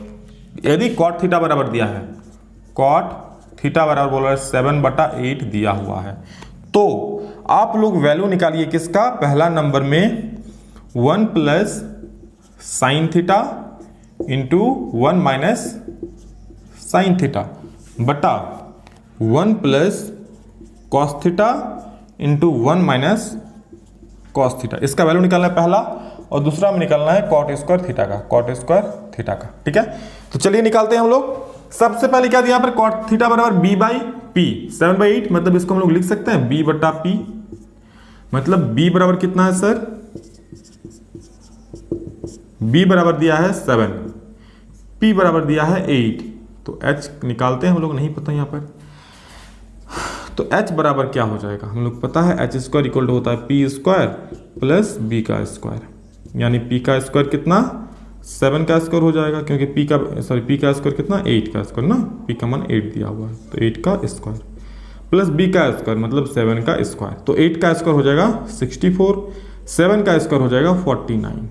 Speaker 1: यदि cot थीटा बराबर दिया है, cot थीटा बराबर बोल रहा है 7/8 दिया हुआ है, तो आप लोग वैल्यू निकालिए किसका, पहला नंबर में 1 plus sine theta into 1 minus sine theta बटा 1 plus cos theta into 1 minus cos theta. इसका वैल्यू निकालना है पहला, और दूसरा में निकालना है कॉट स्क्वायर थीटा का, कॉट स्क्वायर थीटा का, ठीक है। तो चलिए निकालते हैं हम लोग। सबसे पहले क्या दिया यहाँ पर, कॉट थीटा बराबर B बाई P, 7/8, मतलब इसको हम लोग लिख सकते हैं B बटा P, मतलब B बराबर कितना है सर, B बराबर दिया है 7, P बराबर दिया है 8, तो H निकालते हैं हम लोग, नहीं पता यहाँ पर। तो H बराबर क्या हो जाएगा, हम लोग पता है H स्क्वायर इक्वल टू होता है P स्क्वायर प्लस B का स्क्वायर, यानी P का स्क्वायर कितना, 7 का स्क्वायर हो जाएगा, क्योंकि P का स्क्वायर कितना, 8 का स्क्वायर ना, P का मान 8 दिया हुआ है, तो 8 का स्क्वायर प्लस B का स्क्वायर मतलब 7 का स्क्वायर, तो 8 का स्क्वायर हो जाएगा 64, 7 का स्क्वायर हो जाएगा 49।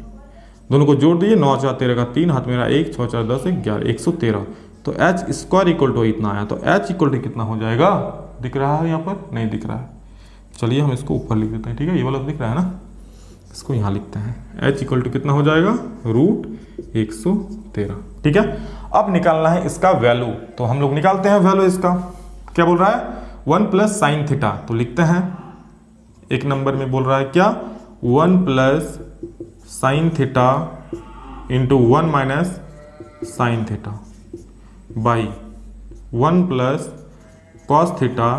Speaker 1: दोनों को जोड़ दीजिए, 9 4 13 का 3, हाथ मेरा 1, 6 4 10 11, 113। तो H स्क्वायर इक्वल टू इतना आया, तो H इक्वल टू कितना हो जाएगा, दिख रहा है यहाँ पर, नहीं दिख रहा है, चलिए हम इसको ऊपर लिख देते हैं, ठीक है, ये वाला दिख रहा है ना, इसको यहाँ लिखते हैं। H इक्वल टू कितना हो जाएगा, √113, ठीक है। अब निकालना है इसका वैल्यू, तो हम लोग निकालते हैं वैल्यू इसका। क्या बोल रहा है, 1 प्लस साइन थीटा, तो लिखते हैं, एक नंबर में बोल रहा है क्या, 1 plus sine theta into 1 minus sine theta by 1 plus cos theta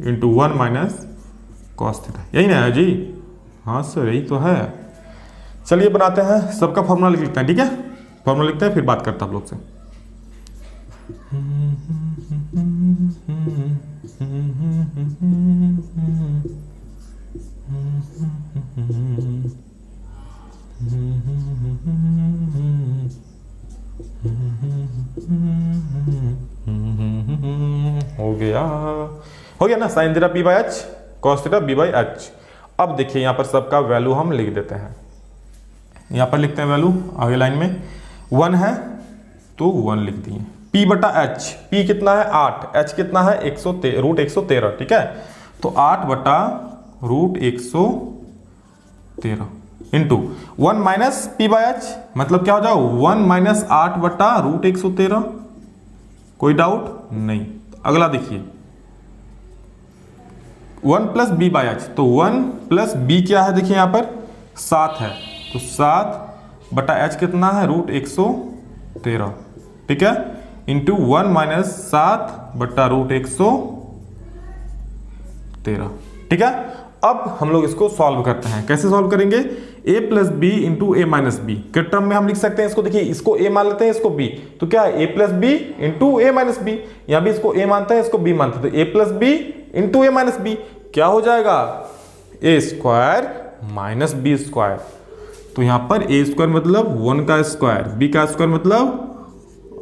Speaker 1: into 1 minus cos theta, यही ना है जी, हाँ सर यही तो है। चलिए बनाते हैं, सबका फॉर्मूला लिख लेते हैं, ठीक है, फॉर्मूला लिखते हैं फिर बात करता हूं आप लोग से। हो गया ना, sine theta P by H, cos theta B by H। अब देखिए यहाँ पर सबका वैल्यू हम लिख देते हैं, यहाँ पर लिखते हैं वैल्यू, आगे लाइन में 1 है तो 1 लिख दिए, P बटा एच, P कितना है 8, H कितना है रूट 113, ठीक है। तो 8 बटा root 113 into 1 minus P by H, मतलब क्या हो जाएगा 1 माइनस 8 बटा रूट 113। कोई डाउट नहीं। अगला देखिए 1 प्लस बी बाई एच, तो 1 प्लस बी क्या है देखिए यहाँ पर 7 है, तो 7 बटा एच कितना है रूट 113, ठीक है, इंटू 1 माइनस 7 बटा रूट 113, ठीक है। अब हम लोग इसको सॉल्व करते हैं। कैसे सॉल्व करेंगे, a plus b into a minus b के टर्म में हम लिख सकते हैं इसको। देखिए इसको a मान लेते हैं, इसको b, तो क्या है a plus b into a minus b, यहां भी इसको a मानते हैं, इसको b मानते हैं, तो a plus b into a minus b क्या हो जाएगा a square minus b square. तो यहां पर a स्क्वायर मतलब 1 का स्क्वायर, b का स्क्वायर मतलब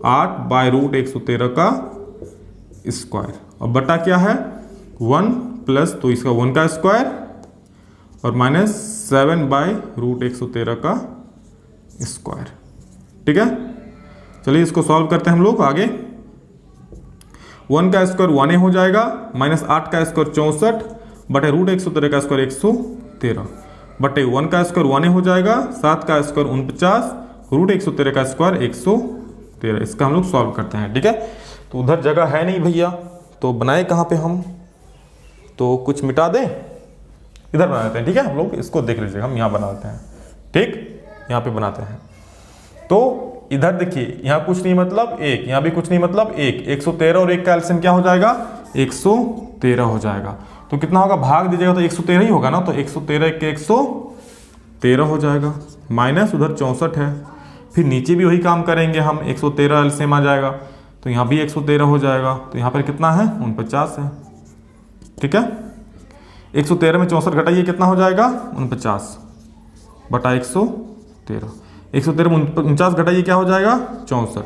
Speaker 1: 8 बाय रूट 113 का स्क्वायर, और बटा क्या है 1 प्लस, तो इसका 1 का स्क्वायर और माइनस 7 बाय रूट 113 का स्क्वायर, ठीक है। चलिए इसको सॉल्व करते हैं हम लोग आगे। 1 का स्क्वायर 1a हो जाएगा, माइनस 8 का स्क्वायर 64 बटे रूट 113 का स्क्वायर 113 बटे 1 का स्क्वायर 1a हो जाएगा, 7 का स्क्वायर 49 रूट 113 का स्क्वायर 113। इसका हम लोग सॉल्व करते हैं, ठीक है। तो उधर जगह है नहीं भैया, तो बनाए कहाँ पे हम, तो कुछ मिटा दें, इधर बना देते हैं, ठीक है। हम लोग इसको देख लीजिएगा, हम यहाँ बनाते हैं, ठीक, यहाँ पे बनाते हैं। तो इधर देखिए यहाँ कुछ नहीं मतलब 1, यहाँ भी कुछ नहीं मतलब 1, 113 और 1 का एलसीएम क्या हो जाएगा 113 हो जाएगा। तो कितना होगा, भाग दीजिएगा तो 113 ही होगा ना, तो 113 के 113 हो जाएगा, माइनस उधर 64 है, फिर नीचे भी वही काम करेंगे हम, 113 एलसीएम आ जाएगा, तो यहाँ भी 113 हो जाएगा, तो यहाँ पर कितना है 49 है, ठीक है। 113 में 64 घटाइए कितना हो जाएगा 49 बटा 113, 113 में 49 घटाइए क्या हो जाएगा 64,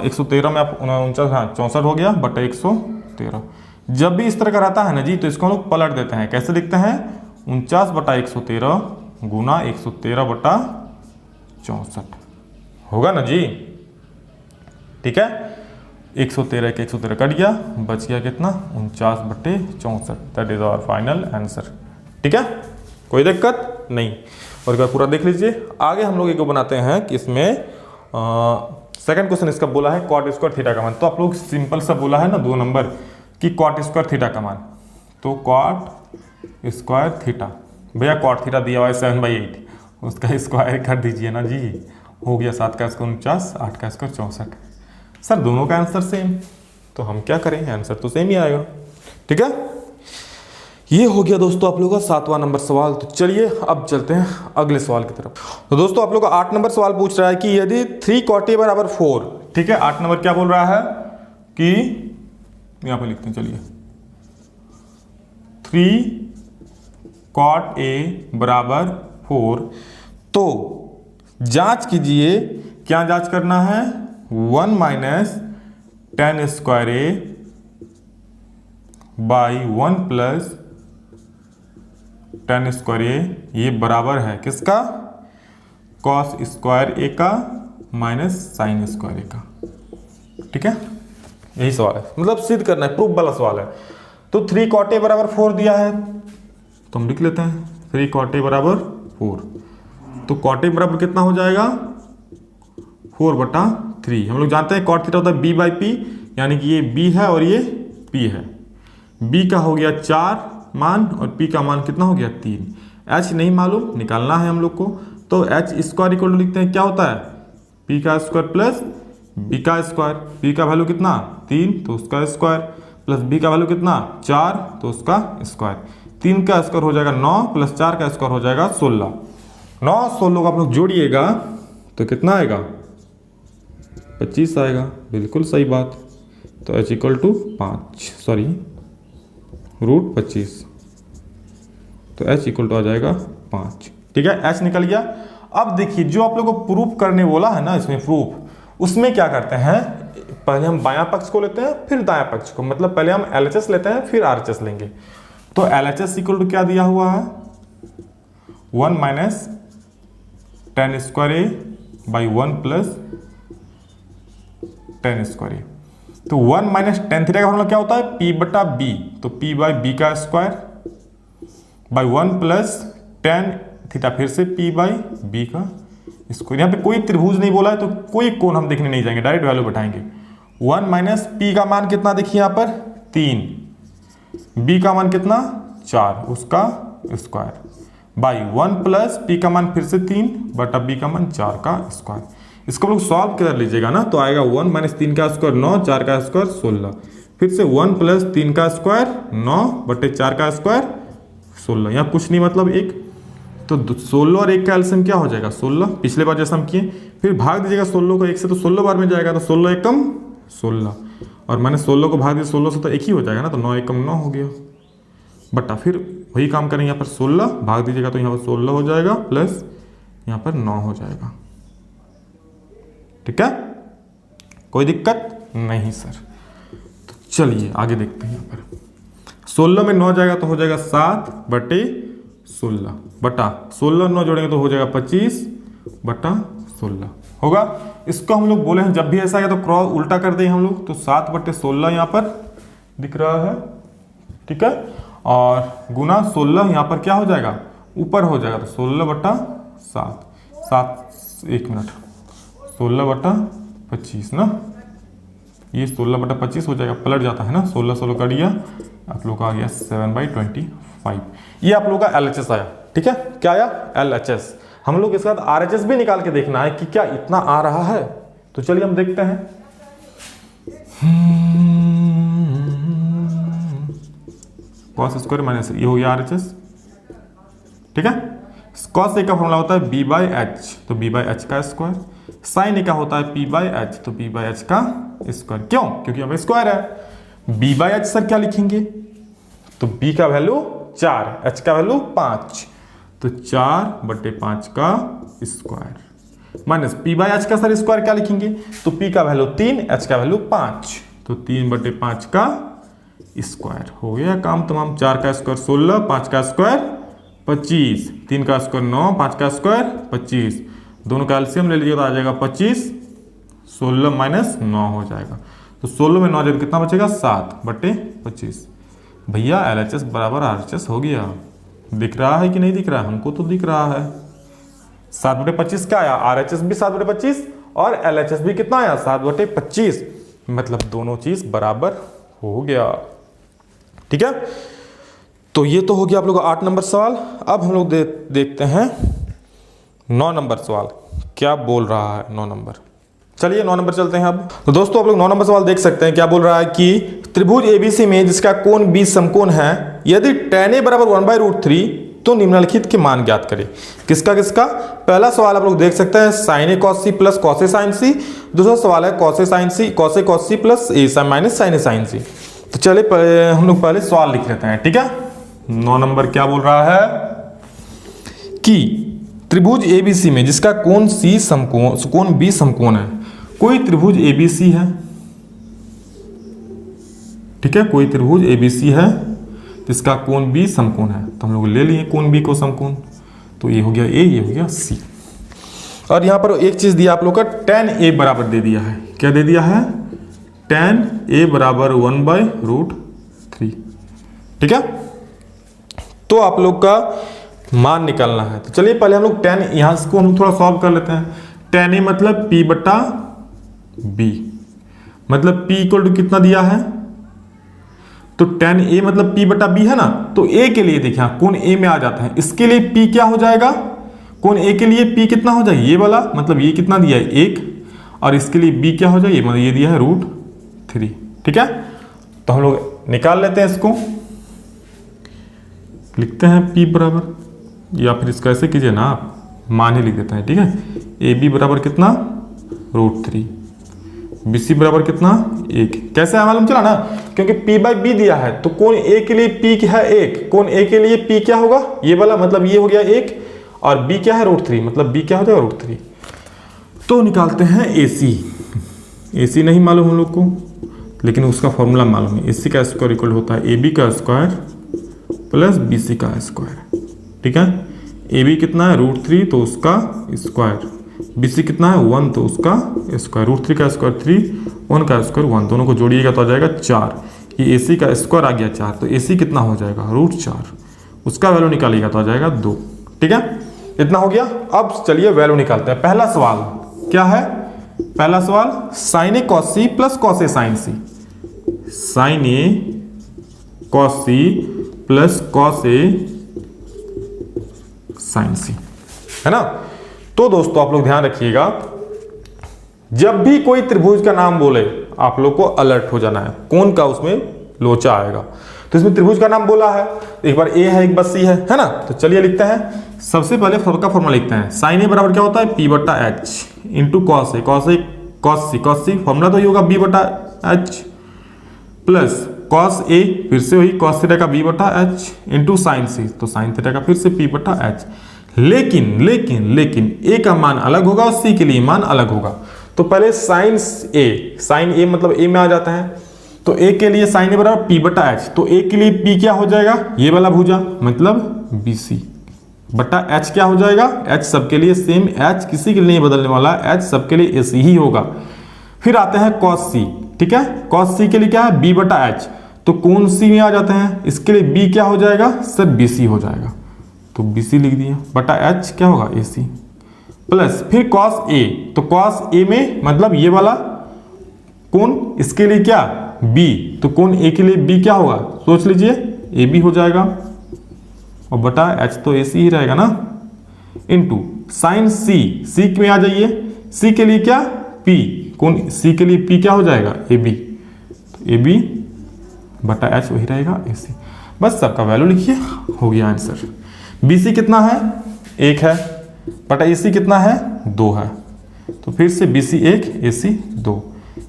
Speaker 1: 113 में आप 49, हाँ 64 हो गया बटा 113। जब भी इस तरह का रहता है ना जी, तो इसको हम लोग पलट देते हैं। कैसे लिखते हैं 49 बटा 113 गुना 113 बटा 64 होगा ना जी, ठीक है। 113 के 113 कट गया, बच गया कितना 49 बटे 64, that is our final answer, ठीक है, कोई दिक्कत नहीं। और एक बार पूरा देख लीजिए। आगे हम लोग एक बनाते हैं कि इसमें सेकंड क्वेश्चन इसका बोला है कॉट स्क्वायर थीटा का मान। तो आप लोग सिंपल सा बोला है ना 2 नंबर कि कॉट स्क्वायर थीटा का मान, तो कॉट स्क्वायर थीटा, भैया कॉट थीटा दिया हुआ है 7/8, उसका स्क्वायर कर दीजिए ना जी, हो गया 7 का स्क्वायर 49, 8 का स्क्वायर 64। सर दोनों का आंसर सेम, तो हम क्या करें, आंसर तो सेम ही आएगा, ठीक है। ये हो गया दोस्तों आप लोगों का 7वां नंबर सवाल। तो चलिए अब चलते हैं अगले सवाल की तरफ। तो दोस्तों आप लोग का 8 नंबर सवाल पूछ रहा है कि यदि 3 cot a बराबर 4, ठीक है। 8 नंबर क्या बोल रहा है कि यहां पे लिखते हैं, चलिए 3 cot a बराबर 4, तो जांच कीजिए, क्या जांच करना है 1 minus tan square a by 1 plus tan square a, ये बराबर है किसका cos स्क्वायर a का माइनस साइन स्क्वायर a का, ठीक है। यही सवाल है, मतलब सिद्ध करना है, प्रूफ वाला सवाल है। तो 3 cot a बराबर 4 दिया है, तो हम लिख लेते हैं 3 cot a बराबर 4, तो cot a बराबर कितना हो जाएगा 4 बटा 3। हम लोग जानते हैं cot थीटा होता है b बाई पी, यानी कि ये b है और ये p है। b का हो गया 4 मान और p का मान कितना हो गया 3। h नहीं मालूम, निकालना है हम लोग को, तो h स्क्वायर इक्वल टू लिखते हैं, क्या होता है p का स्क्वायर प्लस b का स्क्वायर। p का वैल्यू कितना 3, तो उसका स्क्वायर, प्लस b का वैल्यू कितना 4, तो उसका स्क्वायर। 3 का स्क्वायर हो जाएगा 9, प्लस 4 का स्क्वायर हो जाएगा 16। 9 16 आप लोग जोड़िएगा तो कितना आएगा 25 आएगा, बिल्कुल सही बात। तो h इक्वल टू 5, सॉरी रूट 25, तो h इक्वल टू आ जाएगा 5, ठीक है। h निकल गया। अब देखिए जो आप लोगों को प्रूफ करने बोला है ना, इसमें प्रूफ, उसमें क्या करते हैं, पहले हम बायां पक्ष को लेते हैं फिर दायां पक्ष को, मतलब पहले हम LHS लेते हैं फिर RHS लेंगे। तो LHS इक्वल टू क्या दिया हुआ है 1 minus tan square a by 1 plus tan square a. तो 1 माइनस टेन थीटा का फॉर्मूला क्या होता है, पी बटा बी, तो पी बाई बी का square by 1 plus tan theta, फिर से पी बाई बी का स्क्वायर। यहाँ पे कोई त्रिभुज नहीं बोला है तो कोई कोण हम देखने नहीं जाएंगे, डायरेक्ट वैल्यू बैठाएंगे। 1 माइनस पी का मान कितना देखिए यहाँ पर 3, बी का मान कितना 4, उसका स्क्वायर बाई 1 प्लस पी का मान फिर से 3 बटा बी का मान 4 का स्क्वायर। इसको लोग सॉल्व कर लीजिएगा ना, तो आएगा 1 माइनस 3 का स्क्वायर 9, 4 का स्क्वायर 16, फिर से 1 प्लस 3 का स्क्वायर 9 बटे 4 का स्क्वायर 16, यहाँ कुछ नहीं मतलब 1, तो 16 और 1 का एलसीएम क्या हो जाएगा 16, पिछले बार जैसा हम किए। फिर भाग दीजिएगा 16 को 1 से, तो 16 बार में जाएगा, तो 16 एकम 16, और मैंने 16 को भाग दिया 16 से तो 1 ही हो जाएगा ना, तो 9 एकम 9 हो गया बटा, फिर वही काम करेंगे यहाँ पर 16 भाग दीजिएगा तो यहाँ पर 16 हो जाएगा प्लस यहाँ पर 9 हो जाएगा। ठीक है, कोई दिक्कत नहीं सर। तो चलिए आगे देखते हैं। यहाँ पर 16 में 9 जाएगा तो हो जाएगा 7 बटे 16 बटा 16, 9 जोड़ेंगे तो हो जाएगा 25 बटा 16 होगा। इसको हम लोग बोले हैं जब भी ऐसा आएगा तो क्रॉस उल्टा कर दें हम लोग, तो 7 बटे 16 यहाँ पर दिख रहा है। ठीक है, और गुना 16 यहाँ पर क्या हो जाएगा ऊपर हो जाएगा, तो 16 बटा 7, 1 मिनट 16 बटा 25 ना, ये 16 बटा 25 हो जाएगा, पलट जाता है ना, 16 16 कर दिया, आप लोग का आ गया 7/25। ये आप लोग का LHS आया। ठीक है, क्या आया LHS। हम लोग इसके बाद RHS भी निकाल के देखना है कि क्या इतना आ रहा है, तो चलिए हम देखते हैं। cos स्क्वायर माइनस ये हो गया RHS। ठीक है, cos A का फॉर्मूला होता है b बाई एच, तो b बाई एच का स्क्वायर। sin A का होता है p बाई एच, तो p बाई एच का स्क्वायर। क्यों, क्योंकि यहाँ पे स्क्वायर है। b बाई एच सर क्या लिखेंगे, तो b का वैल्यू 4, h का वैल्यू 5, तो 4 बटे 5 का square minus p by H का सर स्क्वायर क्या लिखेंगे, तो p का वैल्यू 3, h का वैल्यू 5, तो 3 बटे 5 का स्क्वायर। हो गया काम तमाम। 4 का स्क्वायर 16, 5 का स्क्वायर 25, 3 का स्क्वायर 9, 5 का स्क्वायर 25, दोनों का एलसीएम ले लीजिए तो आ जाएगा 25, 16 माइनस 9 हो जाएगा, तो 16 में 9 जब कितना बचेगा 7 बटे 25। भैया LHS बराबर RHS हो गया। दिख रहा है कि नहीं दिख रहा है, हमको तो दिख रहा है। 7 बटे 25 क्या आया, RHS भी 7 बटे 25 और LHS भी कितना आया 7 बटे 25, मतलब दोनों चीज बराबर हो गया। ठीक है, तो ये तो हो गया आप लोग 8 नंबर सवाल। अब हम लोग देखते हैं 9 नंबर सवाल क्या बोल रहा है। 9 नंबर, चलिए 9 नंबर चलते हैं। अब तो दोस्तों आप लोग 9 नंबर सवाल देख सकते हैं, क्या बोल रहा है कि त्रिभुज ABC में जिसका कोण B समकोण है, यदि tan A बराबर 1/√3 तो निम्नलिखित के मान ज्ञात करें। किसका किसका, पहला सवाल आप लोग देख सकते हैं sin A cos C plus cos A sin C, दूसरा सवाल है cos A sin C cos A cos C plus A minus sin A sin C। तो चलिए हम लोग पहले सवाल लिख लेते हैं। ठीक है, 9 नंबर क्या बोल रहा है कि त्रिभुज ABC में जिसका कोण C समकोण कोण B समकोण है, कोई त्रिभुज ABC है। ठीक है, कोई त्रिभुज ABC है जिसका कोण B समकोण है, तो हम लोग ले लिए कोण B को समकोण, तो ये हो गया A, ये हो गया C। और यहां पर एक चीज दिया आप लोग का tan A बराबर दे दिया है, क्या दे दिया है, tan A बराबर 1/√3। ठीक है, तो आप लोग का मान निकालना है। तो चलिए पहले हम लोग tan यहां को हम थोड़ा सॉल्व कर लेते हैं। tan A मतलब P बटा B, मतलब P इक्वल टू कितना दिया है, तो tan A मतलब P बटा B है ना, तो A के लिए देखिए कोण A में आ जाता है, इसके लिए P क्या हो जाएगा, कोण A के लिए P कितना हो जाएगा, ये वाला मतलब ये कितना दिया है 1, और इसके लिए B क्या हो जाएगा, मतलब ये दिया है √3। ठीक है, तो हम लोग निकाल लेते हैं, इसको लिखते हैं P बराबर, या फिर इसका ऐसे कीजिए ना आप मान ही लिख देते हैं। ठीक है, AB बराबर कितना √3, BC बराबर कितना 1। कैसे है मालूम चला ना, क्योंकि P बाई B दिया है, तो कोण A के लिए P क्या है 1, कोण A के लिए P क्या होगा ये वाला, मतलब ये हो गया 1, और B क्या है √3, मतलब B क्या हो जाएगा √3। तो निकालते हैं AC। AC नहीं मालूम हम लोग को, लेकिन उसका फॉर्मूला मालूम है। AC का स्क्वायर इक्वल होता है AB का स्क्वायर प्लस BC का स्क्वायर। ठीक है, AB कितना है √3, तो उसका स्क्वायर, BC कितना है 1, तो उसका स्क्वायर, √3 का स्क्वायर 3, 1 का स्क्वायर 1, दोनों को जोड़िएगा तो आ जाएगा 4। ये AC का स्क्वायर आ गया 4, तो AC कितना हो जाएगा √4, उसका वैल्यू निकालिएगा तो आ जाएगा 2। ठीक है, इतना हो गया। अब चलिए वैल्यू निकालते हैं। पहला सवाल क्या है? पहला सवाल sin A cos C plus cos A sin C, sin A cos C plus cos A sin C, है ना। तो दोस्तों आप लोग ध्यान रखिएगा, जब भी कोई त्रिभुज का नाम बोले आप लोग को अलर्ट हो जाना है, कौन का उसमें लोचा आएगा। तो इसमें त्रिभुज का नाम बोला है, एक बार ए है एक बार सी है ना। तो चलिए लिखते हैं। सबसे पहले सबका फॉर्मूला लिखते हैं। साइन ए बराबर क्या होता है P/H into cos A, cos C formula तो ये होगा B/H प्लस कॉस ए, फिर से वही कॉस थीटा का B/H इंटू साइन सी, तो साइन थीटा का फिर से P/H। लेकिन ए का मान अलग होगा और सी के लिए मान अलग होगा। तो पहले साइन ए मतलब ए में आ जाता है, तो ए के लिए साइन ए बराबर P/H, तो ए के लिए P क्या हो जाएगा, ये वाला भुजा मतलब BC बटा H क्या हो जाएगा, H सबके लिए सेम, H किसी के लिए नहीं बदलने वाला, H सबके लिए AC ही होगा। फिर आते हैं cos C, ठीक है, cos C के लिए क्या है B/H, तो कौन सी में आ जाते हैं, इसके लिए B क्या हो जाएगा सर BC हो जाएगा, तो BC लिख दिया बटा H क्या होगा AC प्लस फिर cos A, तो cos A में मतलब ये वाला कौन, इसके लिए क्या B, तो कौन A के लिए B क्या होगा, सोच लीजिए AB हो जाएगा और बटा H तो AC ही रहेगा ना, इनटू साइन C में आ जाइए, C के लिए क्या P, कौन C के लिए P क्या हो जाएगा AB, तो AB बटा H वही रहेगा AC। बस सबका वैल्यू लिखिए, हो गया आंसर। BC कितना है 1 है, बटा AC कितना है 2 है, तो फिर से BC 1 AC 2,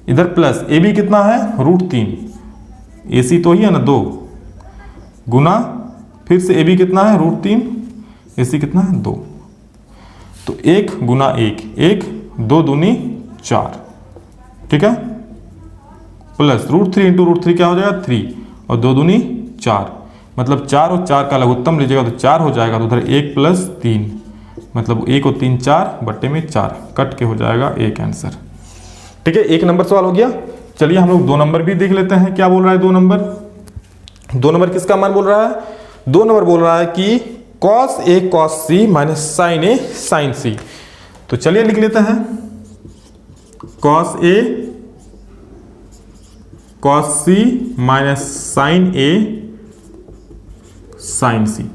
Speaker 1: इधर प्लस AB कितना है √3, AC तो ही है ना 2, गुना फिर से AB कितना है √3, AC कितना है 2, तो 1 गुना 1 2 दूनी 4, ठीक है, प्लस √3 इंटू √3 क्या हो जाएगा 3 और 2 दूनी 4, मतलब 4 और 4 का लघुत्तम लीजिएगा तो 4 हो जाएगा, तो उधर 1 प्लस 3 मतलब 1 और 3 4 बट्टे में 4 कट के हो जाएगा 1 आंसर। ठीक है, 1 नंबर सवाल हो गया। चलिए हम लोग 2 नंबर भी देख लेते हैं, क्या बोल रहा है 2 नंबर किसका मान बोल रहा है, 2 नंबर बोल रहा है कि cos A cos C minus sin A sin C। तो चलिए लिख लेते हैं cos A cos C minus sin A sin C।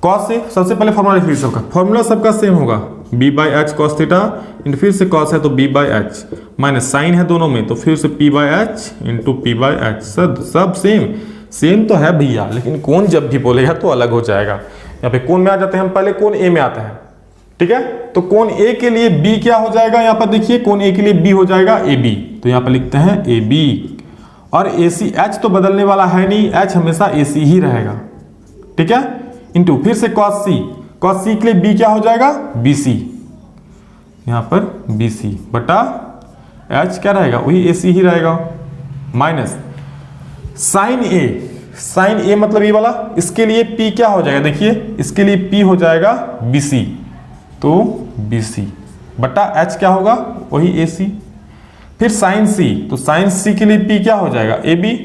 Speaker 1: cos A सबसे पहले फॉर्मूला लिख लीजिए, सबका फॉर्मूला सबका सेम होगा B/H cos थीटा इंटू फिर से cos है तो B/H माइनस साइन है दोनों में, तो फिर से P/H इंटू P/H, सब सेम तो है भैया, लेकिन कौन जब भी बोलेगा तो अलग हो जाएगा। यहाँ पे कौन में आ जाते हैं हम, पहले कौन A में आते हैं, ठीक है, तो कौन A के लिए B क्या हो जाएगा, यहाँ पर देखिए कौन A के लिए B हो जाएगा AB, तो यहाँ पर लिखते हैं AB, और AC H तो बदलने वाला है नहीं, H हमेशा AC ही रहेगा, ठीक है, इंटू फिर से cos C के लिए B क्या हो जाएगा BC, यहाँ पर BC बटा H क्या रहेगा वही AC ही रहेगा, माइनस साइन A मतलब ये वाला, इसके लिए P क्या हो जाएगा, देखिए इसके लिए P हो जाएगा BC, तो BC बटा H क्या होगा वही AC, फिर साइन C, तो साइन C के लिए P क्या हो जाएगा AB,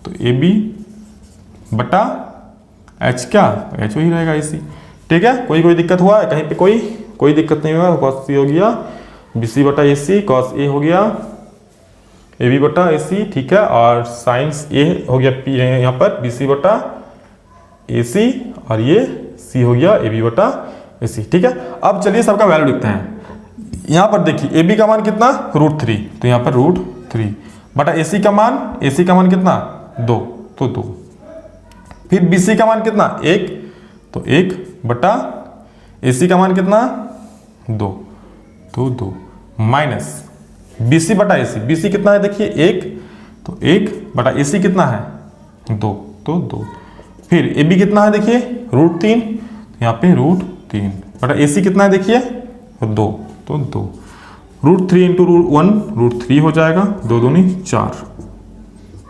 Speaker 1: तो AB बटा H क्या H वही रहेगा AC। ठीक है, कोई दिक्कत हुआ है कहीं पे, कोई दिक्कत नहीं हुआ, cos C हो गया BC बटा AC, cos A हो गया AB बटा AC, ठीक है, और साइन A हो गया P यहाँ पर BC बटा AC, और ये C हो गया AB बटा AC। ठीक है, अब चलिए सबका वैल्यू लिखते हैं। यहाँ पर देखिए AB का मान कितना √3, तो यहाँ पर √3 बटा AC का मान कितना 2, तो 2, फिर BC का मान कितना 1, तो 1 बटा AC का मान कितना 2, तो 2 माइनस BC बटा AC, BC कितना है देखिए 1, तो 1 बटा AC कितना है 2, तो 2, फिर AB कितना है देखिए √3, यहाँ पे √3 बटा AC कितना है देखिए 2, तो 2, √3 इंटू √1 √3 हो जाएगा, 2 दूनी 4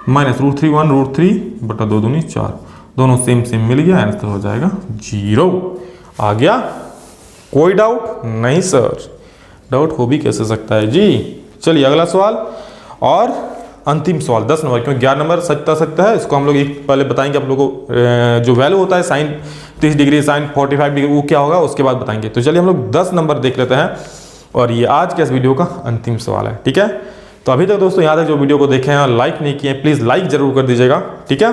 Speaker 1: माइनस √3 1 √3 बटा 2 दूनी 4, दोनों सेम मिल गया, आंसर हो जाएगा 0 आ गया। कोई डाउट नहीं सर, डाउट हो भी कैसे सकता है जी। चलिए अगला सवाल और अंतिम सवाल 10 नंबर, क्योंकि 11 नंबर सकता है, इसको हम लोग एक पहले बताएंगे आप लोगों को जो वैल्यू होता है साइन 30 डिग्री साइन 45 डिग्री वो क्या होगा उसके बाद बताएंगे। तो चलिए हम लोग 10 नंबर देख लेते हैं और ये आज के इस वीडियो का अंतिम सवाल है, ठीक है। तो अभी तक दोस्तों यहाँ तक जो वीडियो को देखे हैं और लाइक नहीं किए प्लीज लाइक जरूर कर दीजिएगा, ठीक है।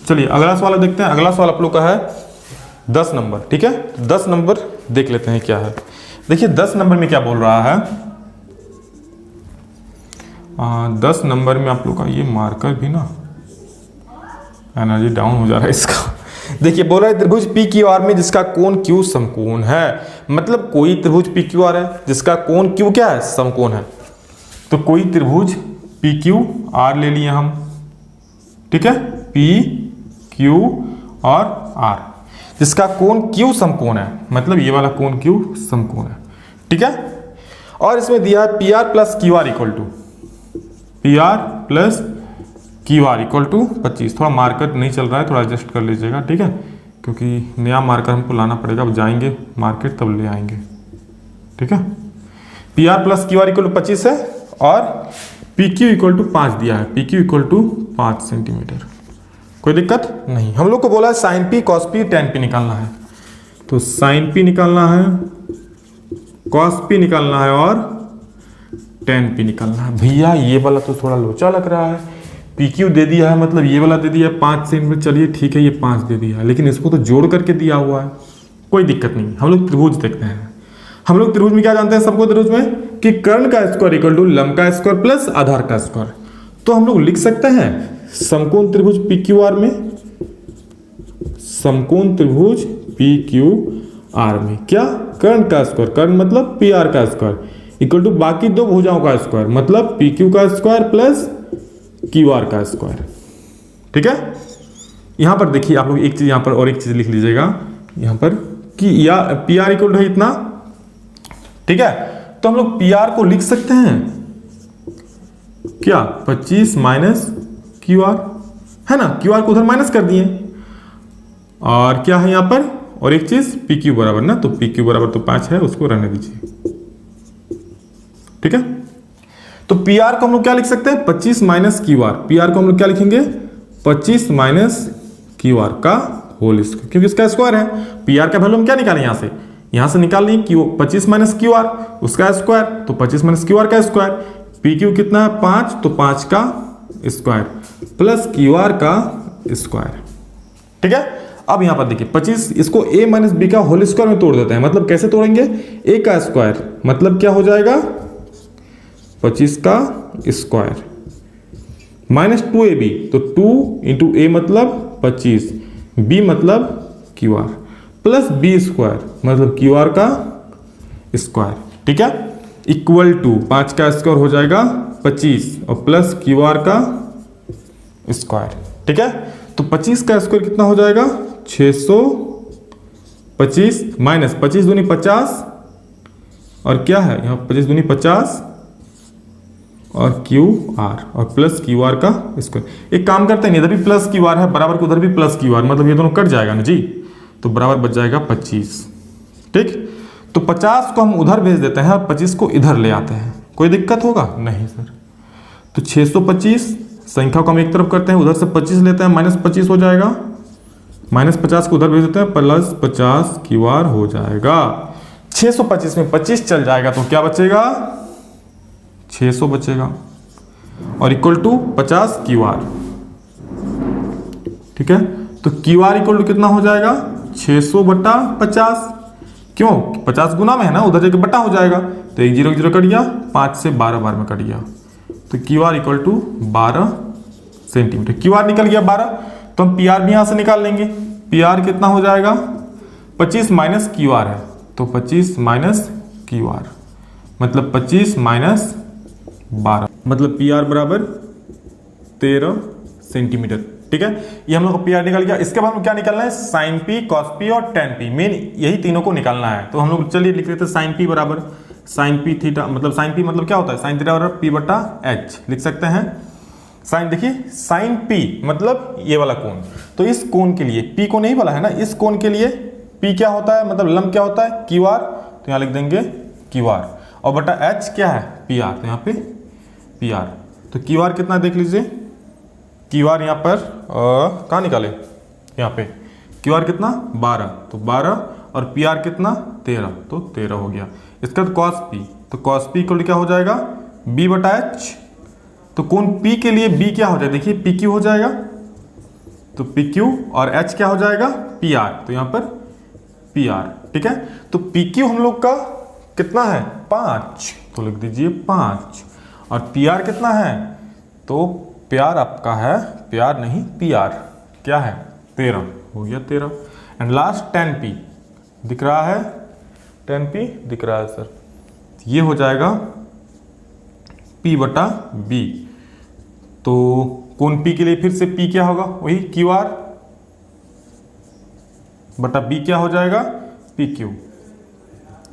Speaker 1: चलिए अगला सवाल देखते हैं। अगला सवाल आप लोग का है 10 नंबर, ठीक है। 10 नंबर देख लेते हैं क्या है। देखिए 10 नंबर में क्या बोल रहा है। 10 नंबर में आप लोग का ये मार्कर भी ना एनर्जी डाउन हो जा रहा है इसका। देखिए बोल रहा है त्रिभुज पी क्यू आर में जिसका कोण क्यू समकोण है, मतलब कोई त्रिभुज पी क्यू आर है जिसका कोण क्यू क्या है, समकोण है। तो कोई त्रिभुज पी क्यू आर ले लिए हम, ठीक है, पी क्यू और आर जिसका कोण क्यू समकोण है, मतलब ये वाला कोण क्यू समकोण है, ठीक है। और इसमें दिया है P R plus Q R equal to P R plus Q R equal to 25। थोड़ा मार्कर नहीं चल रहा है, थोड़ा एडजस्ट कर लीजिएगा, ठीक है, क्योंकि नया मार्कर हमको लाना पड़ेगा। अब जाएंगे मार्केट तब ले आएंगे, ठीक है। P R plus Q R equal to 25 है और पी क्यू इक्वल टू 5 दिया है, P Q equal to 5 centimetre. कोई दिक्कत नहीं। हम लोग को बोला है sine P cos P tan P निकालना है, तो साइन पी निकालना है, कॉस पी निकालना है और टेन पी निकालना है। भैया ये वाला तो थोड़ा लोचा लग रहा है, पी क्यू दे दिया है, मतलब ये वाला दे दिया है 5 सेंटीमीटर, चलिए ठीक है ये 5 दे दिया है, लेकिन इसको तो जोड़ करके दिया हुआ है, कोई दिक्कत नहीं। हम लोग त्रिभुज देखते हैं। हम लोग त्रिभुज में क्या जानते हैं, सबको त्रिभुज में कि कर्ण का स्क्वायर इक्वल टू लंब का स्क्वायर प्लस आधार का स्क्वायर। तो हम लोग लिख सकते हैं समकोण त्रिभुज पी क्यू आर में, समकोण त्रिभुज पी क्यू आर में क्या, कर्ण का स्क्वायर, कर्ण मतलब पी आर का स्क्वायर इक्वल टू बाकी दो भुजाओं का स्क्वायर, मतलब पी क्यू का स्क्वायर प्लस क्यू आर का स्क्वायर, ठीक है। यहां पर देखिए आप लोग एक चीज, यहां पर और एक चीज लिख लीजिएगा यहां पर कि या पी आर इक्वल टू है इतना, ठीक है। तो हम लोग पी आर को लिख सकते हैं क्या 25 माइनस क्यू आर, है ना, क्यू आर को उधर माइनस कर दिए और क्या है यहां पर और एक चीज पी क्यू बराबर ना, तो पी क्यू बराबर तो 5 है, उसको रहने दीजिए, ठीक है। तो पी आर को हम लोग क्या लिख सकते हैं 25 minus Q R, P R को हम लोग क्या लिखेंगे 25 माइनस क्यू आर का होल स्क्वायर, क्योंकि इसका स्क्वायर है। पी आर का वैल्यू हम क्या निकालें, यहां से निकाल लिए क्यू 25 माइनस क्यू आर उसका स्क्वायर, तो 25 माइनस क्यू आर का स्क्वायर, पी क्यू कितना है 5, तो 5 का स्क्वायर प्लस क्यू आर का स्क्वायर, ठीक है। अब यहां पर देखिए 25 इसको a माइनस बी का होल स्क्वायर में तोड़ देते हैं, मतलब कैसे तोड़ेंगे, a का स्क्वायर मतलब क्या हो जाएगा 25 का स्क्वायर माइनस 2ab, तो 2 इंटू a मतलब 25, b मतलब Q R plus b square मतलब क्यू आर का स्क्वायर, ठीक है, इक्वल टू 5 का स्क्वायर हो जाएगा 25 और प्लस क्यू आर का स्क्वायर, ठीक है। तो 25 का स्क्वायर कितना हो जाएगा 625 माइनस 25 दूनी 50 और क्या है यहाँ 25 दूनी 50 और क्यू आर और प्लस क्यू आर का स्क्वायर। एक काम करते हैं इधर भी प्लस क्यू आर है बराबर को उधर भी प्लस क्यू आर, मतलब ये दोनों कट जाएगा ना जी, तो बराबर बच जाएगा 25, ठीक। तो 50 को हम उधर भेज देते हैं और 25 को इधर ले आते हैं, कोई दिक्कत होगा नहीं सर। तो 625 संख्या को हम एक तरफ करते हैं, उधर से 25 लेते हैं, माइनस 25 हो जाएगा, माइनस 50 को उधर भेज देते हैं, प्लस 50 क्यू आर हो जाएगा। 625 में 25 चल जाएगा तो क्या बचेगा 600 बचेगा और इक्वल टू 50 क्यू आर, ठीक है। तो क्यू आर इक्वल टू कितना हो जाएगा 600 बटा 50, क्यों 50 गुना में है ना, उधर जाके बटा हो जाएगा, तो 1 0 0 कट गया, 5 से 12 बार में कट गया, तो Q R equal to 12 centimetre. Q R निकल गया 12, तो हम पी आर भी यहां से निकाल लेंगे। पी आर कितना हो जाएगा 25 माइनस क्यू आर है, तो 25 माइनस क्यू आर मतलब 25 माइनस 12, मतलब पी आर बराबर 13 सेंटीमीटर, ठीक है। ये हम लोग को पी आर निकल गया। इसके बाद में क्या निकालना है साइन पी कॉस पी और टेन पी, मेन यही तीनों को निकालना है। तो हम लोग चलिए लिख लेते हैं साइन पी बराबर साइन पी थीटा, मतलब साइन पी मतलब क्या होता है साइन थीटा बराबर पी बटा एच लिख सकते हैं। साइन देखिए साइन पी मतलब ये वाला कोण, तो इस कोण के लिए पी को नहीं बोला है ना, इस कोण के लिए पी क्या होता है, मतलब लंब क्या होता है क्यू आर, तो यहाँ लिख देंगे क्यू आर, और बटा एच क्या है पी आर, तो यहाँ पे पी आर। तो क्यू आर कितना देख लीजिए, क्यू आर यहाँ पर कहाँ निकाले, यहाँ पे क्यू आर कितना 12, तो 12 और पी आर कितना 13, तो 13 हो गया। इसका बाद कॉस पी, तो कॉस पी इक्वल क्या हो जाएगा बी बटा एच, तो कोण पी के लिए बी क्या हो जाएगा, देखिए पी क्यू हो जाएगा, तो पी क्यू और एच क्या हो जाएगा पी आर, तो यहाँ पर पी आर, ठीक है। तो पी क्यू हम लोग का कितना है 5, तो लिख दीजिए 5, और पी आर कितना है, तो प्यार आपका है, प्यार नहीं पी आर क्या है 13, हो गया 13। एंड लास्ट 10p दिख रहा है, 10p दिख रहा है सर, ये हो जाएगा p बटा b। तो कोण p के लिए फिर से p क्या होगा, वही क्यू आर बटा b क्या हो जाएगा पी क्यू।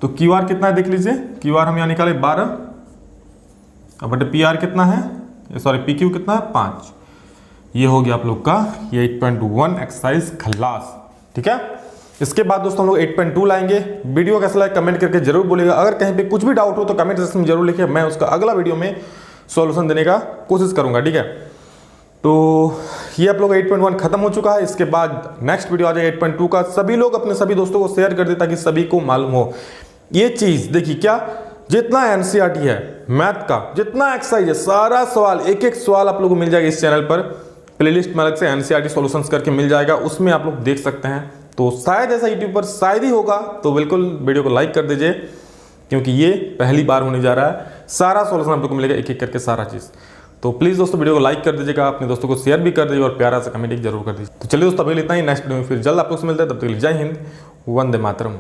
Speaker 1: तो क्यू आर कितना है देख लीजिए, क्यू आर हम यहाँ निकाले 12, और बटे पी आर कितना है, सॉरी पी क्यू कितना है 5। ये हो गया आप लोग का ये 8.1 एक्सरसाइज खल्लास, ठीक है। इसके बाद दोस्तों हम लोग 8.2 लाएंगे। वीडियो कैसा लगा कमेंट करके जरूर बोलिएगा, अगर कहीं पे कुछ भी डाउट हो तो कमेंट सेक्शन में जरूर लिखिए, मैं उसका अगला वीडियो में सॉल्यूशन देने का कोशिश करूंगा, ठीक है। तो ये आप लोग 8.1 खत्म हो चुका है। इसके बाद नेक्स्ट वीडियो आ जाएगा 8.2 का। सभी लोग अपने सभी दोस्तों को शेयर कर दे ताकि सभी को मालूम हो ये चीज। देखिए क्या जितना एनसीईआरटी है मैथ का, जितना एक्सरसाइज है, सारा सवाल एक एक सवाल आप लोगों को मिल जाएगा इस चैनल पर। प्लेलिस्ट में अलग से एनसीईआरटी सॉल्यूशंस करके मिल जाएगा, उसमें आप लोग देख सकते हैं। तो शायद ऐसा यूट्यूब पर शायद ही होगा, तो बिल्कुल वीडियो को लाइक कर दीजिए, क्योंकि ये पहली बार होने जा रहा है। सारा सॉल्यूशन आप लोग को मिलेगा एक एक करके सारा चीज़। तो प्लीज़ दोस्तों वीडियो को लाइक कर दीजिएगा, अपने दोस्तों को शेयर भी कर दीजिए और प्यारा सा कमेंट जरूर कर दीजिए। तो चलिए दोस्तों अभी इतना ही, नेक्स्ट वीडियो में फिर जल्द आप लोग से मिलता है, तब तक के लिए जय हिंद, वंदे मातरम।